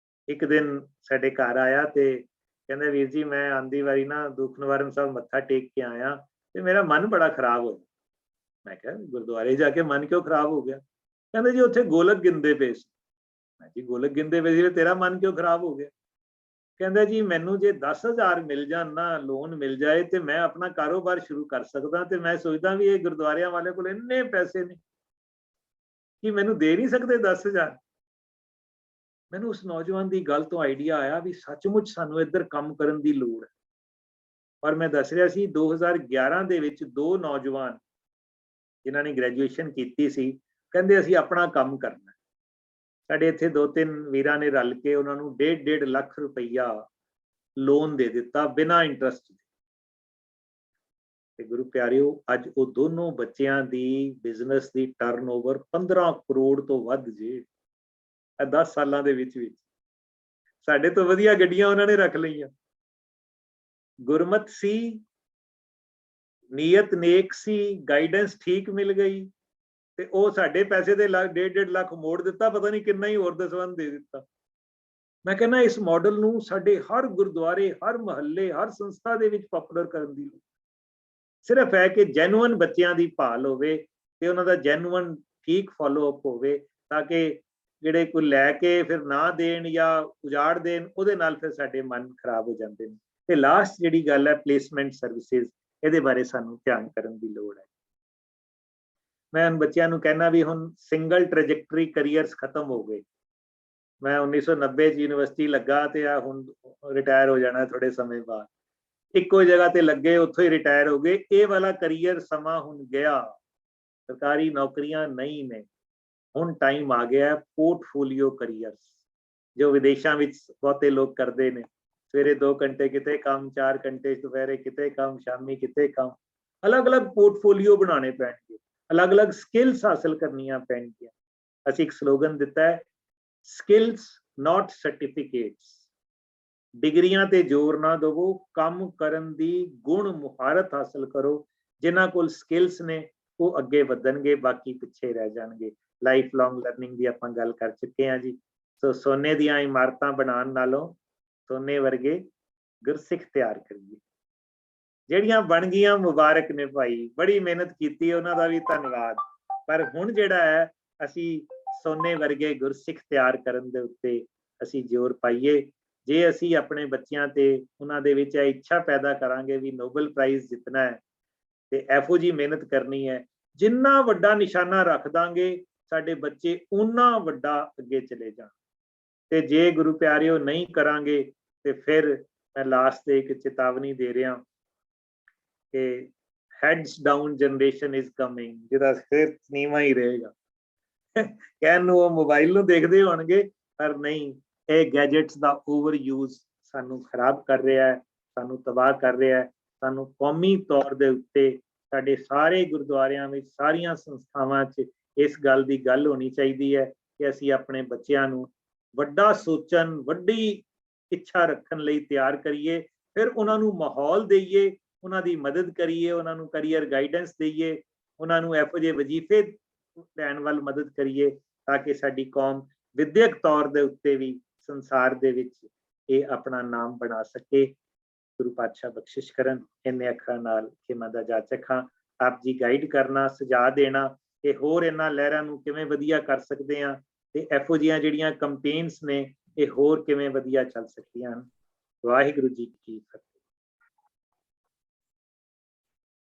ਇੱਕ ਦਿਨ ਸਾਡੇ ਘਰ ਆਇਆ ਤੇ ਕਹਿੰਦਾ ਵੀਰ ਜੀ ਮੈਂ ਆਂਦੀ ਵਾਰੀ ਨਾ ਦੁੱਖ ਨਿਵਾਰਨ ਸਾਹਿਬ ਮੱਥਾ ਟੇਕ ਕੇ ਆਇਆ ਤੇ ਮੇਰਾ ਮਨ ਬੜਾ ਖਰਾਬ ਹੋ ਗਿਆ। ਮੈਂ ਕਿਹਾ ਗੁਰਦੁਆਰੇ ਜਾ ਕੇ ਮਨ ਕਿਉਂ ਖਰਾਬ ਹੋ ਗਿਆ? ਕਹਿੰਦੇ ਜੀ ਉੱਥੇ ਗੋਲਕ ਗਿਣਦੇ ਪਏ ਸੀ। ਮੈਂ ਜੀ ਗੋਲਕ ਗਿਣਦੇ ਪਏ ਸੀ, ਤੇਰਾ ਮਨ ਕਿਉਂ ਖਰਾਬ ਹੋ ਗਿਆ? ਕਹਿੰਦਾ ਜੀ ਮੈਨੂੰ ਜੇ 10,000 ਮਿਲ ਜਾਣ ਨਾ, ਲੋਨ ਮਿਲ ਜਾਏ ਤੇ ਮੈਂ ਆਪਣਾ ਕਾਰੋਬਾਰ ਸ਼ੁਰੂ ਕਰ ਸਕਦਾ, ਤੇ ਮੈਂ ਸੋਚਦਾ ਵੀ ਇਹ ਗੁਰਦੁਆਰਿਆਂ ਵਾਲੇ ਕੋਲ ਇੰਨੇ ਪੈਸੇ ਨੇ ਕਿ ਮੈਨੂੰ ਦੇ ਨਹੀਂ ਸਕਦੇ 10,000। ਮੈਨੂੰ ਉਸ ਨੌਜਵਾਨ ਦੀ ਗੱਲ ਤੋਂ ਆਈਡੀਆ ਆਇਆ ਵੀ ਸੱਚਮੁੱਚ ਸਾਨੂੰ ਇੱਧਰ ਕੰਮ ਕਰਨ ਦੀ ਲੋੜ ਹੈ। ਪਰ ਮੈਂ ਦੱਸ ਰਿਹਾ ਸੀ 2011 ਦੇ ਵਿੱਚ 2 ਨੌਜਵਾਨ ਜਿਨ੍ਹਾਂ ਨੇ ਗ੍ਰੈਜੂਏਸ਼ਨ ਕੀਤੀ ਸੀ ਕਹਿੰਦੇ ਅਸੀਂ ਆਪਣਾ ਕੰਮ ਕਰਨਾ। ਸਾਡੇ ਇੱਥੇ 2-3 ਵੀਰਾਂ ਨੇ ਰਲ ਕੇ ਉਹਨਾਂ ਨੂੰ 1.5 ਲੱਖ ਰੁਪਈਆ ਲੋਨ ਦੇ ਦਿੱਤਾ ਬਿਨਾਂ ਇੰਟਰਸਟ ਦੇ। ਤੇ ਗੁਰੂ ਪਿਆਰਿਓ, ਅੱਜ ਉਹ ਦੋਨੋਂ ਬੱਚਿਆਂ ਦੀ ਬਿਜ਼ਨਸ ਦੀ ਟਰਨਓਵਰ 15 ਕਰੋੜ ਤੋਂ ਵੱਧ ਜੇ 10 ਸਾਲਾਂ ਦੇ ਵਿੱਚ। ਸਾਡੇ ਤੋਂ ਵਧੀਆ ਗੱਡੀਆਂ ਉਹਨਾਂ ਨੇ ਰੱਖ ਲਈਆਂ। ਗੁਰਮਤ ਸੀ, ਨੀਅਤ ਨੇਕ ਸੀ, ਗਾਈਡੈਂਸ ਠੀਕ ਮਿਲ ਗਈ ਤੇ ਉਹ ਸਾਡੇ ਪੈਸੇ ਦੇ 1.5 ਲੱਖ ਮੋੜ ਦਿੱਤਾ, ਪਤਾ ਨਹੀਂ ਕਿੰਨਾ ਹੀ ਹੋਰ ਦਸਵੰਧ ਦੇ ਦਿੱਤਾ। ਮੈਂ ਕਹਿੰਦਾ ਇਸ ਮਾਡਲ ਨੂੰ ਸਾਡੇ ਹਰ ਗੁਰਦੁਆਰੇ, ਹਰ ਮਹੱਲੇ, ਹਰ ਸੰਸਥਾ ਦੇ ਵਿੱਚ ਪਪੂਲਰ ਕਰਨ ਦੀ ਲੋੜ। ਸਿਰਫ ਹੈ ਕਿ ਜੈਨੂਅਨ ਬੱਚਿਆਂ ਦੀ ਭਾਲ ਹੋਵੇ ਤੇ ਉਹਨਾਂ ਦਾ ਜੈਨੂਅਨ ਠੀਕ ਫੋਲੋ ਅਪ ਹੋਵੇ, ਤਾਂ ਕਿ ਜਿਹੜੇ ਕੋਈ ਲੈ ਕੇ ਫਿਰ ਨਾ ਦੇਣ ਜਾਂ ਉਜਾੜ ਦੇਣ, ਉਹਦੇ ਨਾਲ ਫਿਰ ਸਾਡੇ ਮਨ ਖਰਾਬ ਹੋ ਜਾਂਦੇ ਨੇ। ਤੇ ਲਾਸਟ ਜਿਹੜੀ ਗੱਲ ਹੈ ਪਲੇਸਮੈਂਟ ਸਰਵਿਸਿਜ਼, ਇਹਦੇ ਬਾਰੇ ਸਾਨੂੰ ਧਿਆਨ ਕਰਨ ਦੀ ਲੋੜ ਹੈ। ਮੈਂ ਬੱਚਿਆਂ ਨੂੰ ਕਹਿਣਾ ਵੀ ਹੁਣ ਸਿੰਗਲ ਟ੍ਰੈਜੈਕਟਰੀ ਕਰੀਅਰਸ ਖਤਮ ਹੋ ਗਏ। ਮੈਂ 1990 ਚ ਯੂਨੀਵਰਸਿਟੀ ਲੱਗਾ ਤੇ ਆ ਹੁਣ ਰਿਟਾਇਰ ਹੋ ਜਾਣਾ ਥੋੜੇ ਸਮੇਂ ਬਾਅਦ। ਇੱਕੋ ਜਗ੍ਹਾ ਤੇ ਲੱਗੇ, ਉੱਥੋਂ ਹੀ ਰਿਟਾਇਰ ਹੋ ਗਏ। ਇਹ ਵਾਲਾ ਕਰੀਅਰ ਸਮਾਂ ਹੁਣ ਗਿਆ, ਸਰਕਾਰੀ ਨੌਕਰੀਆਂ ਨਹੀਂ ਨੇ। ਹੁਣ ਟਾਈਮ ਆ ਗਿਆ ਪੋਰਟਫੋਲੀਓ ਕਰੀਅਰਸ, ਜੋ ਵਿਦੇਸ਼ਾਂ ਵਿੱਚ ਬਹੁਤੇ ਲੋਕ ਕਰਦੇ ਨੇ। ਸਵੇਰੇ 2 ਘੰਟੇ ਕਿਤੇ ਕੰਮ, 4 ਘੰਟੇ ਦੁਪਹਿਰੇ ਕਿਤੇ ਕੰਮ, ਸ਼ਾਮੀ ਕਿਤੇ ਕੰਮ। ਅਲੱਗ-ਅਲੱਗ ਪੋਰਟਫੋਲੀਓ ਬਣਾਉਣੇ ਪੈਣਗੇ, ਅਲੱਗ-ਅਲੱਗ ਸਕਿੱਲਸ ਹਾਸਲ ਕਰਨੀਆਂ ਪੈਣਗੀਆਂ। ਅਸੀਂ ਇੱਕ ਸਲੋਗਨ ਦਿੱਤਾ ਹੈ, ਸਕਿੱਲਸ ਨਾਟ ਸਰਟੀਫਿਕੇਟਸ। ਡਿਗਰੀਆਂ ਤੇ ਜ਼ੋਰ ਨਾ ਦੇਵੋ, ਕੰਮ ਕਰਨ ਦੀ ਗੁਣ ਮੁਹਾਰਤ ਹਾਸਲ ਕਰੋ। ਜਿਨ੍ਹਾਂ ਕੋਲ ਸਕਿੱਲਸ ਨੇ ਉਹ ਅੱਗੇ ਵਧਣਗੇ, ਬਾਕੀ ਪਿੱਛੇ ਰਹਿ ਜਾਣਗੇ। ਲਾਈਫ ਲੌਂਗ ਲਰਨਿੰਗ ਦੀ ਆਪਾਂ ਗੱਲ ਕਰ ਚੁੱਕੇ ਹਾਂ ਜੀ। ਸੋ ਸੋਨੇ ਦੀਆਂ ਇਮਾਰਤਾਂ ਬਣਾਉਣ ਨਾਲੋਂ ਸੋਨੇ ਵਰਗੇ ਗੁਰਸਿੱਖ ਤਿਆਰ ਕਰੀਏ। ਜਿਹੜੀਆਂ ਬਣ ਗਈਆਂ ਮੁਬਾਰਕ ਨੇ ਭਾਈ, ਬੜੀ ਮਿਹਨਤ ਕੀਤੀ, ਉਹਨਾਂ ਦਾ ਵੀ ਧੰਨਵਾਦ। ਪਰ ਹੁਣ ਜਿਹੜਾ ਹੈ ਅਸੀਂ ਸੋਨੇ ਵਰਗੇ ਗੁਰਸਿੱਖ ਤਿਆਰ ਕਰਨ ਦੇ ਉੱਤੇ ਅਸੀਂ ਜ਼ੋਰ ਪਾਈਏ। ਜੇ ਅਸੀਂ ਆਪਣੇ ਬੱਚਿਆਂ ਤੇ ਉਹਨਾਂ ਦੇ ਵਿੱਚ ਇਹ ਇੱਛਾ ਪੈਦਾ ਕਰਾਂਗੇ ਵੀ ਨੋਬਲ ਪ੍ਰਾਈਜ਼ ਜਿੱਤਣਾ ਹੈ ਤੇ ਇਹੋ ਜਿਹੀ ਮਿਹਨਤ ਕਰਨੀ ਹੈ, ਜਿੰਨਾ ਵੱਡਾ ਨਿਸ਼ਾਨਾ ਰੱਖ ਦਾਂਗੇ ਸਾਡੇ ਬੱਚੇ ਓਨਾ ਵੱਡਾ ਅੱਗੇ ਚਲੇ ਜਾਣ। ਤੇ ਜੇ ਗੁਰੂ ਪਿਆਰਿਓ ਨਹੀਂ ਕਰਾਂਗੇ ਤੇ ਫਿਰ ਮੈਂ ਲਾਸਟ ਤੇ ਇੱਕ ਚੇਤਾਵਨੀ ਦੇ ਰਿਹਾ ਕਿ heads down generation is coming, ਜਿਹਦਾ ਸਿਰ ਨੀਵਾਂ ਹੀ ਰਹੇਗਾ। ਕਹਿਣ ਨੂੰ ਉਹ ਮੋਬਾਈਲ ਨੂੰ ਦੇਖਦੇ ਹੋਣਗੇ, ਪਰ ਨਹੀਂ, ਇਹ ਗੈਜਟਸ ਦਾ ਓਵਰ ਯੂਜ਼ ਸਾਨੂੰ ਖਰਾਬ ਕਰ ਰਿਹਾ ਹੈ, ਸਾਨੂੰ ਤਬਾਹ ਕਰ ਰਿਹਾ ਹੈ। ਸਾਨੂੰ ਕੌਮੀ ਤੌਰ ਦੇ ਉੱਤੇ ਸਾਡੇ ਸਾਰੇ ਗੁਰਦੁਆਰਿਆਂ ਵਿੱਚ, ਸਾਰੀਆਂ ਸੰਸਥਾਵਾਂ 'ਚ ਇਸ ਗੱਲ ਦੀ ਗੱਲ ਹੋਣੀ ਚਾਹੀਦੀ ਹੈ ਕਿ ਅਸੀਂ ਆਪਣੇ ਬੱਚਿਆਂ ਨੂੰ ਵੱਡਾ ਸੋਚਣ, ਵੱਡੀ ਇੱਛਾ ਰੱਖਣ ਲਈ ਤਿਆਰ ਕਰੀਏ, ਫਿਰ ਉਹਨਾਂ ਨੂੰ ਮਾਹੌਲ ਦੇਈਏ, ਉਹਨਾਂ ਦੀ ਮਦਦ ਕਰੀਏ, ਉਹਨਾਂ ਨੂੰ ਕਰੀਅਰ ਗਾਈਡੈਂਸ ਦੇਈਏ, ਉਹਨਾਂ ਨੂੰ ਇਹੋ ਜਿਹੇ ਵਜ਼ੀਫੇ ਲੈਣ ਵੱਲ ਮਦਦ ਕਰੀਏ ਤਾਂ ਕਿ ਸਾਡੀ ਕੌਮ ਵਿਦਿਅਕ ਤੌਰ ਦੇ ਉੱਤੇ ਵੀ ਸੰਸਾਰ ਦੇ ਵਿੱਚ ਇਹ ਆਪਣਾ ਨਾਮ ਬਣਾ ਸਕੇ। ਗੁਰੂ ਪਾਤਸ਼ਾਹ ਬਖਸ਼ਿਸ਼ ਕਰਨ। ਇੰਨੇ ਅੱਖਰਾਂ ਨਾਲ ਖਿਮਾ ਦਾ ਜਾਚਕ ਹਾਂ। ਆਪ ਜੀ ਗਾਈਡ ਕਰਨਾ, ਸੁਝਾਅ ਦੇਣਾ ਕਿ ਹੋਰ ਇਹਨਾਂ ਲਹਿਰਾਂ ਨੂੰ ਕਿਵੇਂ ਵਧੀਆ ਕਰ ਸਕਦੇ ਹਾਂ ਤੇ ਇਹੋ ਜਿਹੀਆਂ ਜਿਹੜੀਆਂ ਕੰਪੇਨਸ ਨੇ ਇਹ ਹੋਰ ਕਿਵੇਂ ਵਧੀਆ ਚੱਲ ਸਕਦੀਆਂ ਹਨ। ਵਾਹਿਗੁਰੂ ਜੀ ਕੀ ਫਤਿਹ।